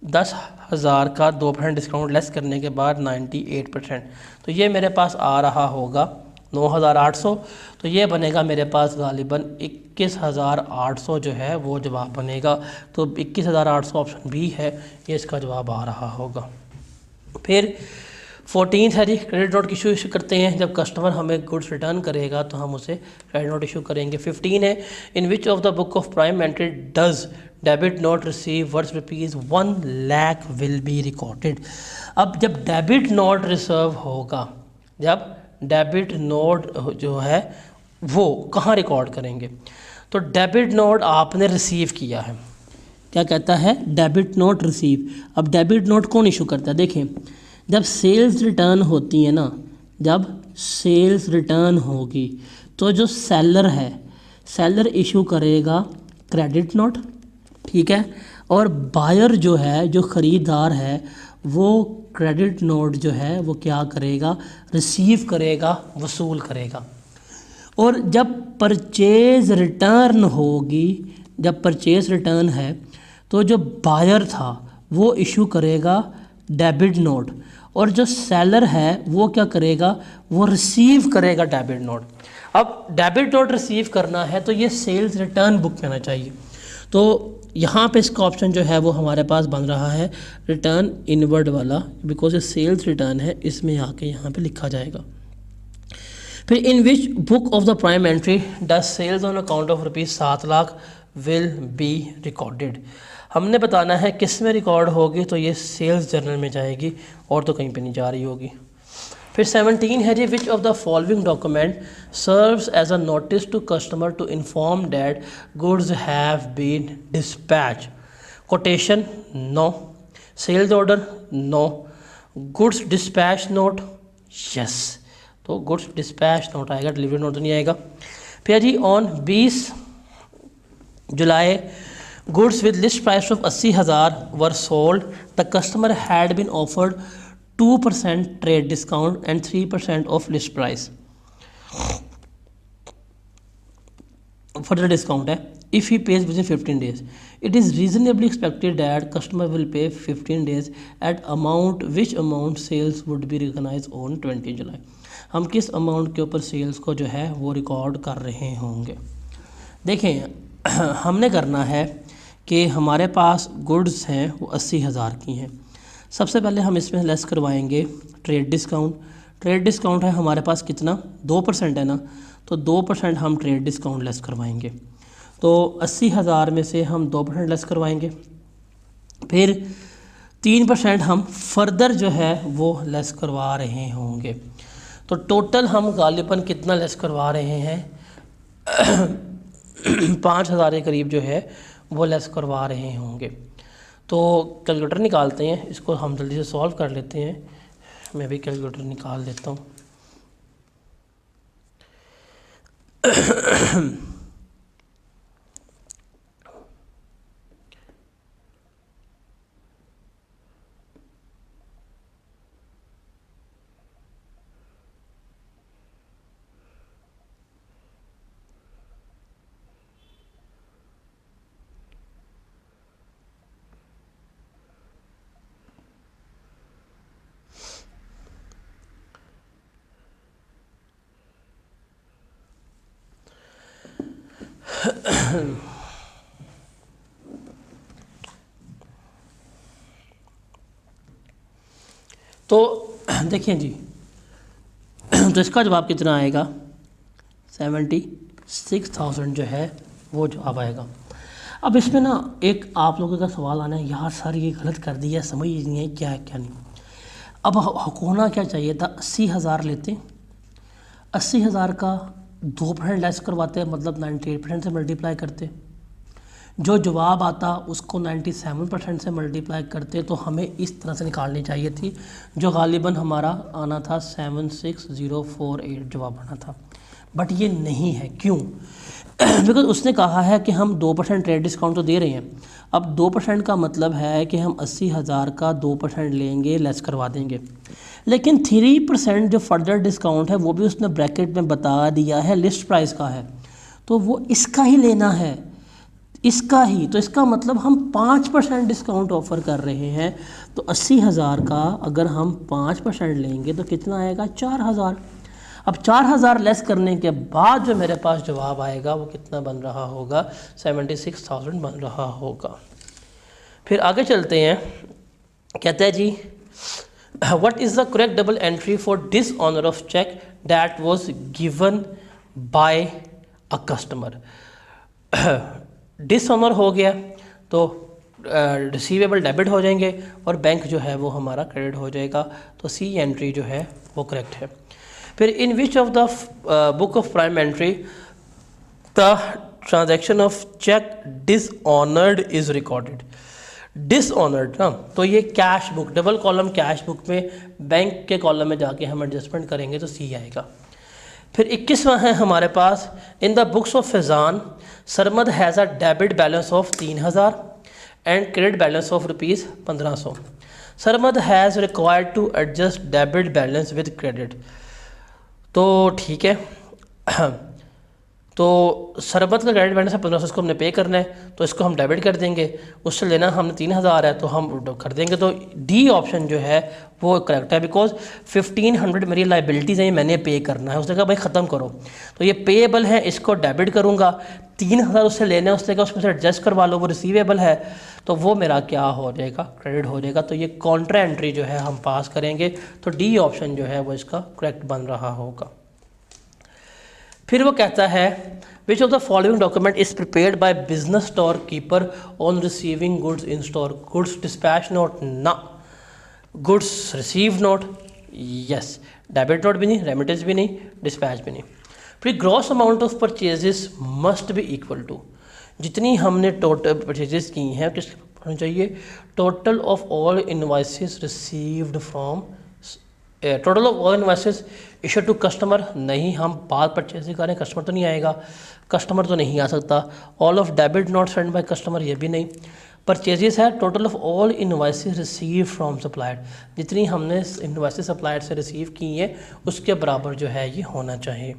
A: 10,000 का 2% डिस्काउंट लेस करने के बाद 98%, तो ये मेरे पास आ रहा होगा 9,800। तो ये बनेगा मेरे पास गालिबन 21,800 जो है वो जवाब बनेगा। तो 21,800 ऑप्शन बी है, ये इसका जवाब आ रहा होगा। फिर 14 है जी, क्रेडिट नोट इशू करते हैं जब कस्टमर हमें गुड्स रिटर्न करेगा तो हम उसे क्रेडिट नोट इशू करेंगे। 15 है, in which of the book of prime entry does debit note receive worth ₹1 lakh will be recorded. अब जब डेबिट नोट रिजर्व होगा, जब डेबिट नोट जो है वो कहाँ रिकॉर्ड करेंगे, तो डेबिट नोट आपने रिसीव किया है, क्या कहता है डेबिट नोट रिसीव। अब डेबिट नोट कौन इशू करता है, देखें जब सेल्स रिटर्न होती है ना, जब सेल्स रिटर्न होगी तो जो सेलर है, सेलर इशू करेगा क्रेडिट नोट, ठीक है, और बायर जो है, जो ख़रीदार है, वो क्रेडिट नोट जो है वो क्या करेगा, रिसीव करेगा, वसूल करेगा। और जब परचेज़ रिटर्न होगी, जब परचेज़ रिटर्न है तो जो बायर था वो इशू करेगा डेबिट नोट, और जो सेलर है वो क्या करेगा, वो रिसीव करेगा डेबिट नोट। अब डेबिट नोट रिसीव करना है तो ये सेल्स रिटर्न बुक में आना चाहिए। तो यहाँ पे इसका ऑप्शन जो है वो हमारे पास बन रहा है रिटर्न इनवर्ड वाला, बिकॉज ये सेल्स रिटर्न है, इसमें आके यहाँ पे लिखा जाएगा। फिर in which book of the prime entry does sales on account of ₹7 lakh will be recorded. हमने बताना है किस में रिकॉर्ड होगी, तो ये सेल्स जर्नल में जाएगी और तो कहीं पे नहीं जा रही होगी। फिर 17 है जी, which of the following document serves as a notice to customer to inform that goods have been dispatch. Quotation no, sales order no, goods dispatch note yes, तो गुड्स डिस्पैच नोट आएगा, डिलीवरी नोट तो नहीं आएगा। फिर जी on 20 July goods with list price of 80,000 were sold. The customer had been offered 2% trade discount and 3% of list price. Further discount है if he pays within 15 days. It is reasonably expected that customer will pay 15 days at amount which amount sales would be recognized on 20 July. हम किस amount के ऊपर sales को जो है वो record कर रहे होंगे। देखें हमने करना है कि हमारे पास गुड्स हैं वो 80,000 की हैं। सबसे पहले हम इसमें लेस करवाएंगे ट्रेड डिस्काउंट। ट्रेड डिस्काउंट है हमारे पास कितना, 2% है ना, तो 2% हम ट्रेड डिस्काउंट लेस करवाएंगे। तो 80,000 में से हम 2% लेस करवाएंगे, फिर 3% हम फर्दर जो है वो लेस करवा रहे होंगे। तो टोटल हम गालिबन कितना लेस करवा रहे हैं 5,000 के करीब जो है वो लेस करवा रहे होंगे। तो कैलकुलेटर निकालते हैं, इसको हम जल्दी से सॉल्व कर लेते हैं। मैं भी कैलकुलेटर निकाल लेता हूँ। तो देखिए जी, तो इसका जवाब कितना आएगा 76,000 जो है वो जवाब आएगा। अब इसमें ना एक आप लोगों का सवाल आना है, यार सर ये गलत कर दिया, समझ नहीं है क्या है क्या नहीं। अब होना क्या चाहिए था, 80,000 लेते, 80,000 का 2% लेस करवाते, मतलब 98% से मल्टीप्लाई करते, जो जवाब आता उसको 97% से मल्टीप्लाई करते, तो हमें इस तरह से निकालनी चाहिए थी, जो गालिबन हमारा आना था 76048 जवाब आना था। बट ये नहीं है, क्यों बिकॉज उसने कहा है कि हम 2% ट्रेड डिस्काउंट तो दे रहे हैं। अब 2% का मतलब है कि हम 80,000 का 2% लेंगे, लेस करवा देंगे। लेकिन 3% जो फर्दर डिस्काउंट है वो भी उसने ब्रैकेट में बता दिया है, लिस्ट प्राइस का है, तो वो इसका ही लेना है, इसका ही। तो इसका मतलब हम 5% डिस्काउंट ऑफ़र कर रहे हैं। तो 80,000 का अगर हम 5% लेंगे तो कितना आएगा? 4,000। अब 4,000 लेस करने के बाद जो मेरे पास जवाब आएगा वो कितना बन रहा होगा? 76,000 बन रहा होगा। फिर आगे चलते हैं, कहते हैं जी what is the correct double entry for dishonour of cheque that was given by a customer. Dishonour हो गया तो रिसीवेबल डेबिट हो जाएंगे और बैंक जो है वो हमारा क्रेडिट हो जाएगा। तो सी एंट्री जो है वो करेक्ट है। फिर in which of the book of prime entry the transaction of cheque dishonoured is recorded. Dishonoured ना, तो ये cash book, double column cash book में, बैंक के कॉलम में जाके हम एडजस्टमेंट करेंगे तो सी आएगा। फिर 21वां है हमारे पास, in the books of Faizan Sarmad has a debit balance of 3,000 and credit balance of rupees 1,500। Sarmad has required to adjust debit balance with credit. तो ठीक है, तो सरबत का क्रेडिट बैलेंस है 1,500, इसको हमने पे करना है तो इसको हम डेबिट कर देंगे। उससे लेना हमने 3,000 है तो हम कर देंगे। तो डी ऑप्शन जो है वो करेक्ट है, बिकॉज 1,500 मेरी लाइबिलिटीज़ हैं, मैंने पे करना है। उसने कहा भाई ख़त्म करो, तो ये पेएबल है, इसको डेबिट करूँगा। 3,000 उससे लेना है, उसने कहा उसमें से एडजस्ट करवा लो, वो रिसीवेबल है, तो वो मेरा क्या हो जाएगा? क्रेडिट हो जाएगा। तो ये कॉन्ट्रा एंट्री जो है हम पास करेंगे। तो डी ऑप्शन जो है वो इसका करेक्ट बन रहा होगा। फिर वो कहता है which of the following document is prepared by business store keeper on receiving goods in store. Goods dispatch note ना, goods receive note, yes, debit note भी नहीं, रेमिटेंस भी नहीं, डिस्पैच भी नहीं। फिर gross amount of purchases must be equal to, जितनी हमने टोटल परचेजेस की हैं किसके होना चाहिए? Total of all invoices received from, total of all invoices issue to customer, नहीं, हम बाद परचेज कर रहे हैं, कस्टमर तो नहीं आएगा, कस्टमर तो नहीं आ सकता। All of debit not send by customer, ये भी नहीं। परचेजेस है total of all invoices receive from supplier, जितनी हमने इनवॉइसेस सप्लायर से रिसीव की हैं उसके बराबर जो है ये होना चाहिए।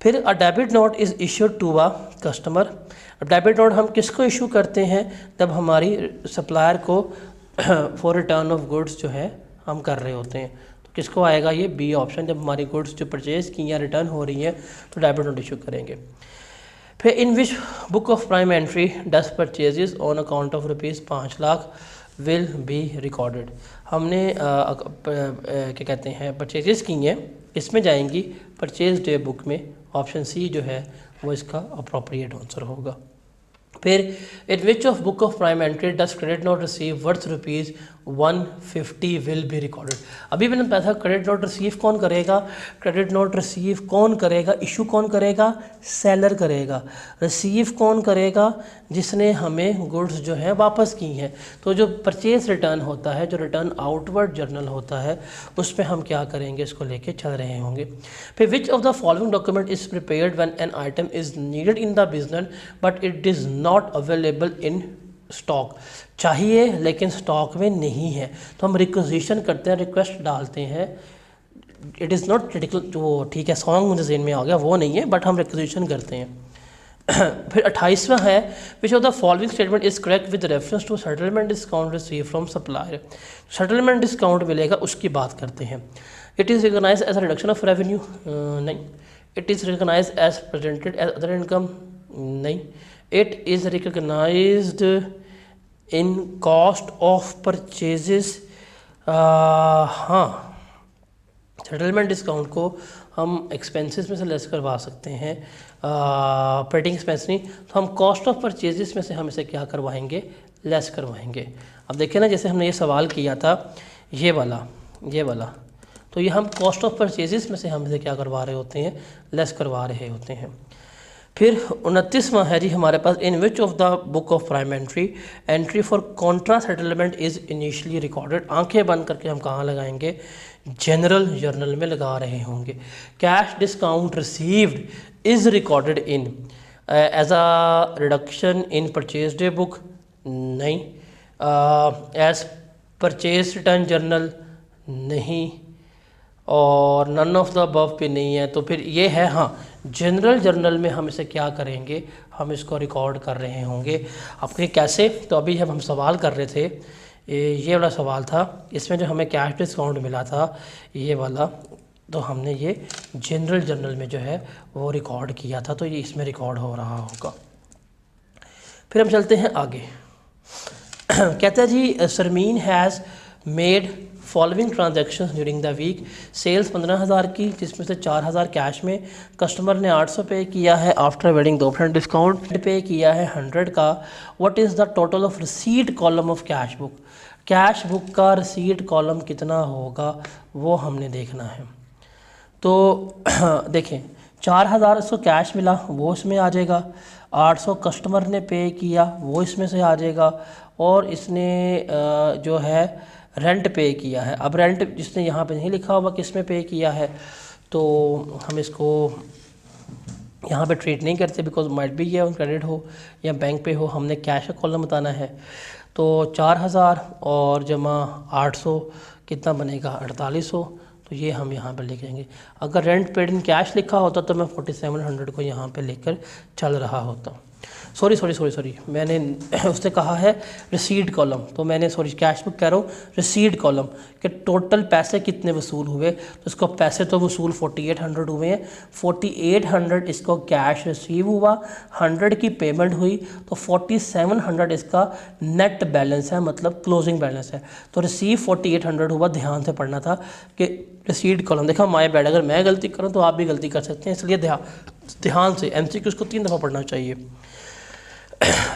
A: फिर a debit note is issued to a customer. Debit note हम किसको इशू करते हैं? जब हमारी सप्लायर को फॉर रिटर्न ऑफ गुड्स जो है हम कर रहे होते हैं। तो किसको आएगा ये? B option. जब हमारी गुड्स जो परचेज की या रिटर्न हो रही हैं तो डेबिट नोट इशू करेंगे। फिर in which book of prime entry does purchases on account of rupees 5 lakh will be recorded. हमने क्या कहते हैं परचेजेस की हैं, इसमें जाएंगी परचेज डे बुक में। ऑप्शन सी जो है वो इसका अप्रोप्रिएट आंसर होगा। फिर in which of book of prime entry does credit note receive worth rupees 150 will be recorded. अभी मैंने बताया था क्रेडिट नोट रिसीव कौन करेगा? क्रेडिट नोट रिसीव कौन करेगा? इशू कौन करेगा? सेलर करेगा। रिसीव कौन करेगा? जिसने हमें गुड्स जो है वापस की हैं। तो जो परचेज रिटर्न होता है, जो रिटर्न आउटवर्ड जर्नल होता है, उसमें हम क्या करेंगे? इसको लेके चल रहे होंगे। फिर which of the following document is prepared when an item is needed in the business but it is not available in stock. चाहिए लेकिन स्टॉक में नहीं है तो हम रिक्वेजिशन करते हैं, रिक्वेस्ट डालते हैं। इट इज़ नॉट क्रिटिकल, जो ठीक है सॉन्ग मुझे ज़हन में आ गया वो नहीं है, बट हम रिक्वेजिशन करते हैं। फिर 28वां है which of the following statement is correct with reference to settlement discount receive from supplier. Settlement discount मिलेगा उसकी बात करते हैं। It is recognise as a reduction of revenue, नहीं। It is recognise as presented as other income, नहीं। It is recognised in cost of purchases, हाँ, settlement discount को हम एक्सपेंसेस में से लेस करवा सकते हैं, ऑपरेटिंग एक्सपेंस नहीं, तो हम कॉस्ट ऑफ परचेजेस में से हम इसे क्या करवाएंगे? लेस करवाएंगे। अब देखिए ना, जैसे हमने ये सवाल किया था ये वाला, तो ये हम कॉस्ट ऑफ परचेजेस में से हम इसे क्या करवा रहे होते हैं? लेस करवा रहे होते हैं। फिर 29वां है जी हमारे पास in which of the book of prime entry for contra settlement is initially recorded. आंखें बंद करके हम कहाँ लगाएंगे? जनरल जर्नल में लगा रहे होंगे। Cash discount received is recorded in, as a reduction in purchase day book नहीं, एज परचेज रिटर्न जर्नल नहीं, और नन ऑफ द अबव पे नहीं है। तो फिर ये है, हाँ जनरल जर्नल में हम इसे क्या करेंगे, हम इसको रिकॉर्ड कर रहे होंगे। आपके कैसे, तो अभी जब हम सवाल कर रहे थे, ये वाला सवाल था, इसमें जो हमें कैश डिस्काउंट मिला था ये वाला, तो हमने ये जनरल जर्नल में जो है वो रिकॉर्ड किया था, तो ये इसमें रिकॉर्ड हो रहा होगा। फिर हम चलते हैं आगे। कहता है जी Sarmeen has made following transactions during the week. Sales 15,000 की, जिसमें से 4,000 कैश में, कस्टमर ने 800 पे किया है आफ्टर वेडिंग 2% डिस्काउंट, पे किया है 100 का। What is the total of receipt column of cash book. Cash book का रिसीट कॉलम कितना होगा वो हमने देखना है। तो देखें 4,000 इसको कैश मिला वो इसमें आ जाएगा, 800 कस्टमर ने पे किया वो इसमें से आ जाएगा, और इसने जो है रेंट पे किया है। अब रेंट जिसने यहाँ पे नहीं लिखा हुआ किस में पे किया है, तो हम इसको यहाँ पे ट्रीट नहीं करते, बिकॉज माइट भी ये क्रेडिट हो या बैंक पे हो, हमने कैश का कॉलम बताना है। तो 4,000 और जमा 800 कितना बनेगा, 4800, तो ये हम यहाँ पर लिखेंगे। अगर रेंट पेड इन कैश लिखा होता तो मैं 4700 को यहाँ पे लेकर चल रहा होता। सॉरी मैंने उसने कहा है रिसीट कॉलम, तो मैंने कैश बुक कह रहा हूँ, रिसीट कॉलम कि टोटल पैसे कितने वसूल हुए। तो इसको पैसे तो वसूल 4800 हुए हैं, 4800 इसको कैश रिसीव हुआ, 100 की पेमेंट हुई, तो 4700 इसका नेट बैलेंस है, मतलब क्लोजिंग बैलेंस है। तो रिसीव 4800 हुआ, ध्यान से पढ़ना था कि रिसीट कॉलम। देखा माय बैड, अगर मैं गलती करूँ तो आप भी गलती कर सकते हैं, इसलिए ध्यान से MCQ को 3 दफ़ा पढ़ना चाहिए।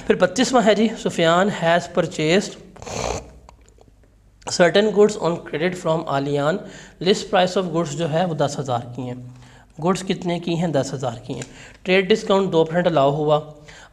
A: फिर 32वां है जी, Sufiyan has purchased certain goods on credit from Aliyan. List price of goods जो है वो 10,000 की हैं। गुड्स कितने की हैं, 10,000 की हैं। ट्रेड डिस्काउंट 2% अलाउ हुआ।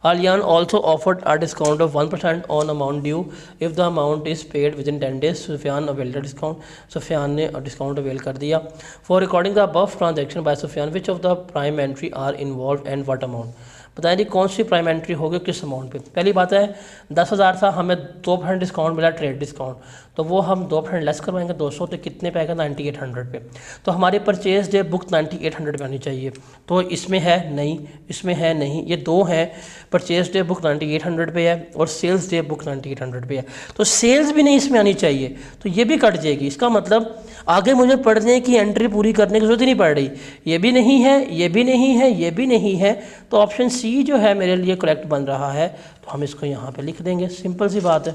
A: Aliyan also offered a discount of 1% on amount due if the amount is paid within इन 10 days. Sufiyan availed discount, Sufiyan ने डिस्काउंट अवेल कर दिया। For recording the above transaction by Sufiyan which of the prime entry are involved and what amount. बताएं जी कौन C prime entry होगी किस amount पे। पहली बात है 10,000 था, हमें 2% डिस्काउंट मिला ट्रेड डिस्काउंट, तो वो हम 2% लेस करवाएंगे 200, तो कितने पे आएगा 9800 पे। तो हमारी परचेज डे बुक 9800 पे आनी चाहिए, तो इसमें है नहीं, इसमें है नहीं, ये दो हैं। परचेज डे बुक 9800 पे है और सेल्स डे बुक 9800 पे है, तो सेल्स भी नहीं इसमें आनी चाहिए, तो ये भी कट जाएगी। इसका मतलब आगे मुझे पढ़ने की एंट्री पूरी करने की जरूरत ही नहीं पड़ रही। ये भी नहीं है, ये भी नहीं है, ये भी नहीं है, तो ऑप्शन सी जो है मेरे लिए करेक्ट बन रहा है। तो हम इसको यहाँ पे लिख देंगे, सिंपल सी बात है,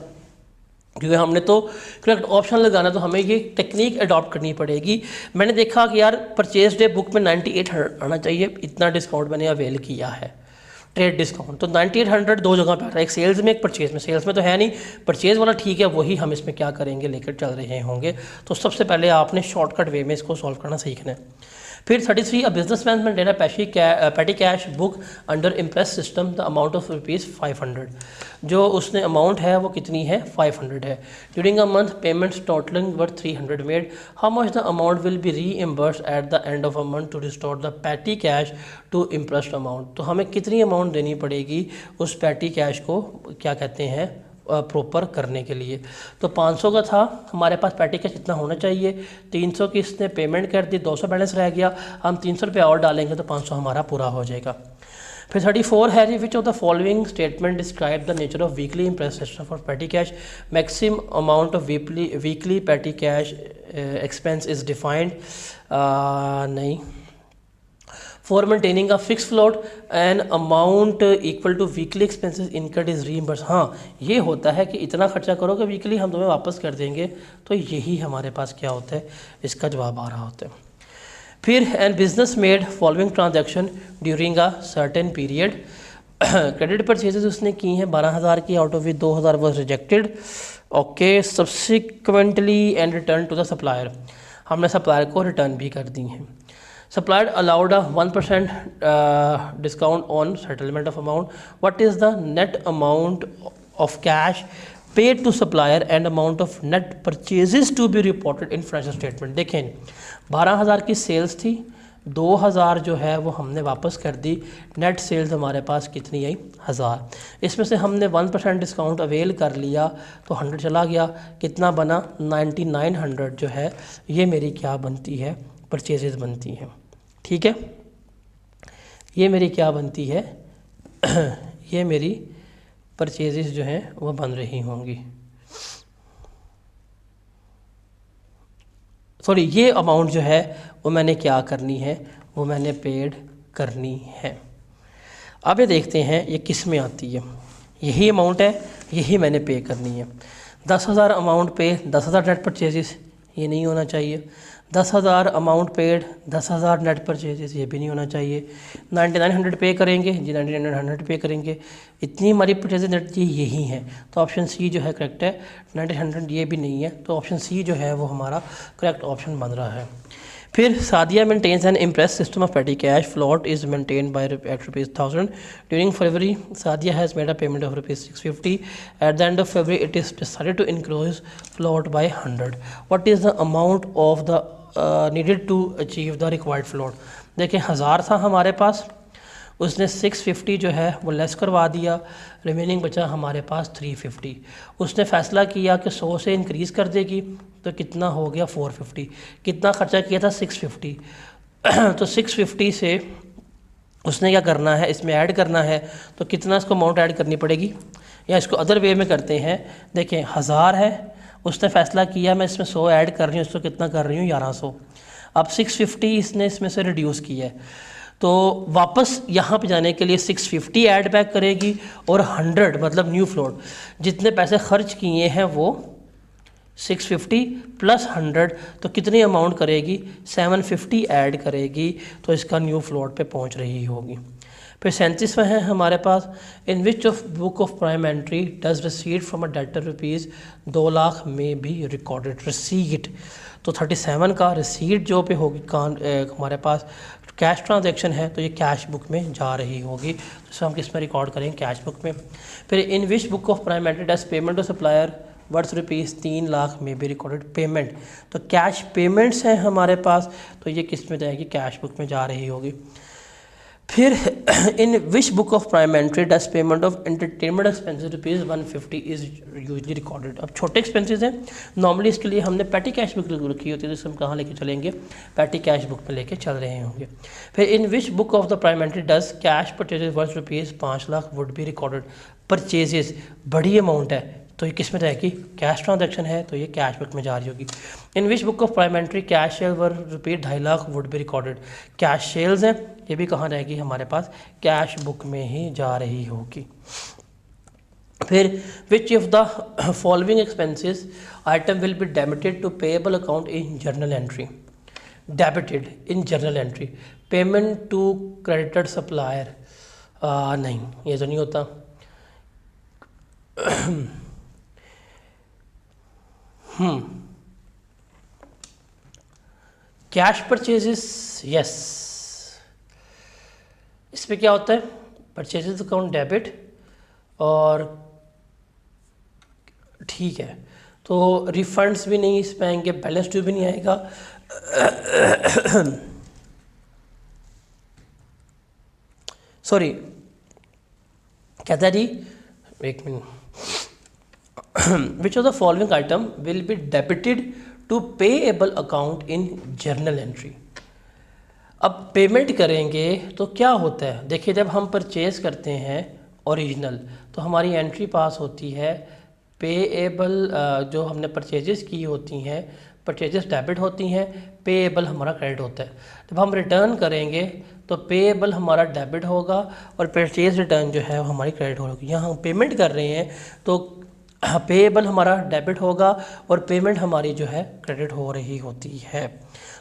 A: क्योंकि हमने तो करेक्ट ऑप्शन लगाना, तो हमें ये टेक्निक अडॉप्ट करनी पड़ेगी। मैंने देखा कि यार परचेज डे बुक में 9800 आना चाहिए, इतना डिस्काउंट मैंने अवेल किया है ट्रेड डिस्काउंट, तो 9800 दो जगह पे आ रहा है, एक सेल्स में एक परचेज में। सेल्स में तो है नहीं, परचेज वाला ठीक है, वही हम इसमें क्या करेंगे लेकर चल रहे होंगे। तो सबसे पहले आपने शॉर्टकट वे में इसको सॉल्व करना सीखना है। फिर 33 अ बिजनेसमैन मेंटेन अ पेटी cash book under impress system the amount of ₹500। जो उसने अमाउंट है वो कितनी है, 500 है। During a month payments totalling were 300 made. How much the amount will be reimbursed at the end of a month to restore the petty cash to imprest amount. तो हमें कितनी अमाउंट देनी पड़ेगी उस पेटी कैश को क्या कहते हैं प्रॉपर करने के लिए। तो 500 का था हमारे पास, पेटी कैश इतना होना चाहिए, 300 की इसने पेमेंट कर दी, 200 बैलेंस रह गया, हम 300 रुपये और डालेंगे तो 500 हमारा पूरा हो जाएगा। फिर 34 है जी, which of the following statement describe the nature of weekly imprest system for petty cash. Maximum amount of weekly petty cash expense is defined, नहीं। For maintaining a fix float an amount equal to weekly expenses incurred is reimburse. हाँ ये होता है कि इतना खर्चा करो कि वीकली हम तुम्हें वापस कर देंगे, तो यही हमारे पास क्या होता है, इसका जवाब आ रहा होता है। फिर an business made following transaction during a certain period. Credit purchases उसने की हैं 12,000 की, out of which 2,000 was rejected. Okay, subsequently and return to the supplier, हमने सप्लायर को रिटर्न भी कर दी हैं। Supplier allowed a 1% discount on settlement of amount. What is the net amount of cash paid to supplier and amount of net purchases to be reported in financial statement? देखें 12,000 की sales थी, 2000 जो है वो हमने वापस कर दी। नेट सेल्स हमारे पास कितनी आई? 1000। इसमें से हमने 1% डिस्काउंट अवेल कर लिया तो 100 चला गया, कितना बना? 9900 जो है ये मेरी क्या बनती है? परचेजेस बनती है। ठीक है, ये मेरी क्या बनती है? ये मेरी परचेजेस जो हैं वो बन रही होंगी। सॉरी, ये अमाउंट जो है वो मैंने क्या करनी है? वो मैंने पेड करनी है। अब ये देखते हैं ये किस में आती है। यही अमाउंट है, यही मैंने पे करनी है। 10,000 अमाउंट पे 10,000 नेट परचेजेस, ये नहीं होना चाहिए। 10,000 अमाउंट पेड 10,000 नेट परचेजेस, ये भी नहीं होना चाहिए। 9900 पे करेंगे जी, 9900 पे करेंगे। इतनी हमारी परचेजेस नेट जी यही हैं, तो ऑप्शन सी जो है करेक्ट है। 9900 ये भी नहीं है, तो ऑप्शन सी जो है वो हमारा करेक्ट ऑप्शन बन रहा है। फिर Sadia maintains an imprest system of petty cash float is maintain by at ₹1000 during February. Sadia has made a payment of ₹650 at the end of February it is decided to increase float by 100। What is the amount of the needed to achieve the required float? देखें 1000 था हमारे पास, उसने 650 जो है वो less करवा दिया, remaining बचा हमारे पास 350। उसने फ़ैसला किया कि 100 से इंक्रीज़ कर देगी, तो कितना हो गया? 450। कितना ख़र्चा किया था? 650। तो 650 से उसने क्या करना है? इसमें ऐड करना है, तो कितना इसको अमाउंट ऐड करनी पड़ेगी? या इसको अदर वे में करते हैं। देखें 1000 है, उसने फ़ैसला किया मैं इसमें 100 ऐड कर रही हूँ, इसको कितना कर रही हूँ? 1100। अब 650 इसने इसमें से रिड्यूस किया है, तो वापस यहाँ पे जाने के लिए 650 ऐड बैक करेगी और 100 मतलब न्यू फ्लोट, जितने पैसे खर्च किए हैं वो 650 प्लस 100, तो कितनी अमाउंट करेगी? 750 ऐड करेगी, तो इसका न्यू फ्लोट पे पहुँच रही होगी। फिर 37वां है हमारे पास, in which of book of prime entry does receipt from a debtor ₹2 lakh may be recorded receipt. तो 37 का रिसीट जो पे होगी हमारे पास कैश ट्रांजैक्शन है, तो ये कैश बुक में जा रही होगी, तो इसे हम किस में रिकॉर्ड करेंगे? कैश बुक में। फिर in which book of prime entry does payment of supplier worth ₹3 lakh may be recorded payment. तो कैश पेमेंट्स हैं हमारे पास, तो ये किस में जाएगी? कैश बुक में जा रही होगी। फिर in which book of prime entry does payment of entertainment expenses ₹150 is usually recorded. अब छोटे एक्सपेंसेस हैं, नॉर्मली इसके लिए हमने पैटी कैश बुक रखी होती है, तो हम कहाँ लेके चलेंगे? पैटी कैश बुक में लेके चल रहे होंगे। फिर in which book of the prime entry does cash purchases worth ₹5 lakh would be recorded. Purchases बड़ी अमाउंट है, तो ये किस में जाएगी? कैश ट्रांजैक्शन है, तो ये कैश बुक में जा रही होगी। In which book of prime entry cash sale were ₹2.5 lakh would be recorded. Cash sales हैं, ये भी कहाँ रहेगी? हमारे पास कैश बुक में ही जा रही होगी। फिर which of the following expenses item will be debited to payable account in journal entry. Debited in journal entry, payment to credited supplier, नहीं ये तो नहीं होता। कैश परचेजेस, यस, इस पे क्या होता है? परचेजेस अकाउंट डेबिट, और ठीक है, तो रिफंड्स भी नहीं इस पे आएंगे, बैलेंस ड्यू भी नहीं आएगा। सॉरी, कहता है जी, एक मिनट, which of the following item will be debited to payable account in journal entry. अब पेमेंट करेंगे तो क्या होता है? देखिए, जब हम परचेज करते हैं ओरिजिनल, तो हमारी एंट्री पास होती है पेएबल, जो हमने परचेजेस की होती हैं, परचेजेस डेबिट होती हैं, पेएबल हमारा क्रेडिट होता है। जब हम रिटर्न करेंगे तो पेएबल हमारा डेबिट होगा और परचेज रिटर्न जो है वो हमारी क्रेडिट होगी। यहाँ हम पेमेंट कर रहे हैं तो पेएबल हमारा डेबिट होगा और पेमेंट हमारी जो है क्रेडिट हो रही होती है।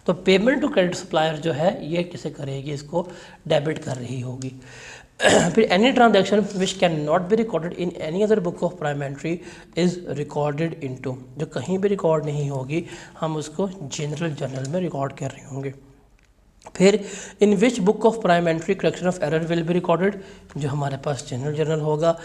A: तो पेमेंट टू क्रेडिट सप्लायर जो है ये किसे करेगी? इसको डेबिट कर रही होगी। फिर any transaction which can not be recorded in any other book of prime entry is recorded into, जो कहीं भी रिकॉर्ड नहीं होगी हम उसको जनरल जर्नल में रिकॉर्ड कर रहे होंगे। फिर in which book of prime entry correction of error will be recorded, जो हमारे पास जनरल जर्नल होगा।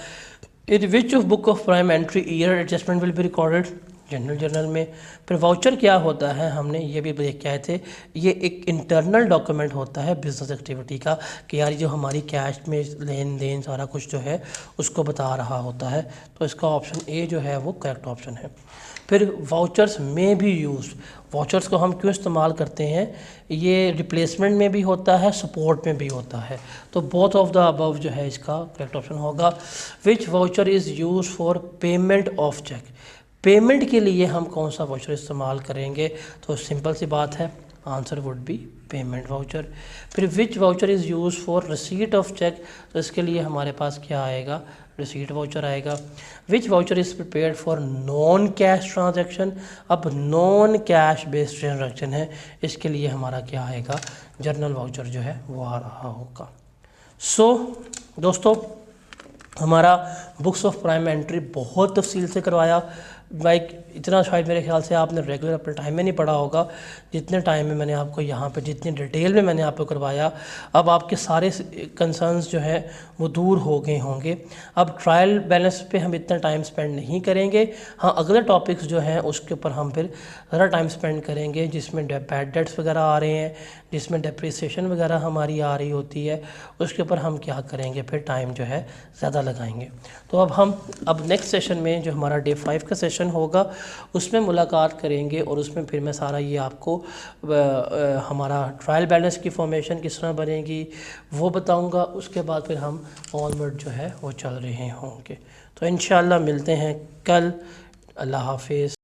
A: In which of book of prime entry year adjustment will be recorded, general journal में। फिर वाउचर क्या होता है, हमने ये भी देख के आए थे, ये एक इंटरनल डॉक्यूमेंट होता है बिजनेस एक्टिविटी का कि यार जो हमारी कैश में लेन देन सारा कुछ जो है उसको बता रहा होता है। तो इसका ऑप्शन ए जो है वो करेक्ट ऑप्शन है। फिर वाउचर्स में भी यूज़, वाउचर्स को हम क्यों इस्तेमाल करते हैं, ये रिप्लेसमेंट में भी होता है, सपोर्ट में भी होता है। तो बोथ ऑफ द अबव जो है इसका करेक्ट ऑप्शन होगा। Which voucher is use for payment of cheque, payment के लिए हम कौन सा वाउचर इस्तेमाल करेंगे, तो सिंपल सी बात है, answer would be payment voucher. फिर which voucher is use for receipt of cheque, तो इसके लिए हमारे पास क्या आएगा, रिसीट वाउचर आएगा। Which voucher is prepared for non cash transaction, अब नॉन कैश बेस्ड ट्रांजैक्शन है, इसके लिए हमारा क्या आएगा, जर्नल वाउचर जो है वो आ रहा होगा। सो दोस्तों, हमारा बुक्स ऑफ प्राइम एंट्री बहुत तफसील से करवाया। लाइक इतना शायद मेरे ख्याल से आपने रेगुलर अपने टाइम में नहीं पढ़ा होगा जितने टाइम में मैंने आपको यहाँ पे, जितनी डिटेल में मैंने आपको करवाया। अब आपके सारे कंसर्न्स जो है वो दूर हो गए होंगे। अब ट्रायल बैलेंस पे हम इतना टाइम स्पेंड नहीं करेंगे। हाँ, अगले टॉपिक्स जो हैं उसके ऊपर हम फिर ज़्यादा टाइम स्पेंड करेंगे, जिसमें बैड डेट्स वगैरह आ रहे हैं, जिसमें डेप्रिसिएशन वगैरह हमारी आ रही होती है, उसके ऊपर हम क्या करेंगे, फिर टाइम जो है ज़्यादा लगाएंगे। तो अब नेक्स्ट सेशन में जो हमारा डे 5 का सेशन होगा उसमें मुलाकात करेंगे और उसमें फिर मैं सारा ये आपको हमारा ट्रायल बैलेंस की फॉर्मेशन किस तरह बनेगी वो बताऊंगा। उसके बाद फिर हम ऑनवर्ड जो है वो चल रहे होंगे। तो इंशाल्लाह मिलते हैं कल। अल्लाह हाफिज़।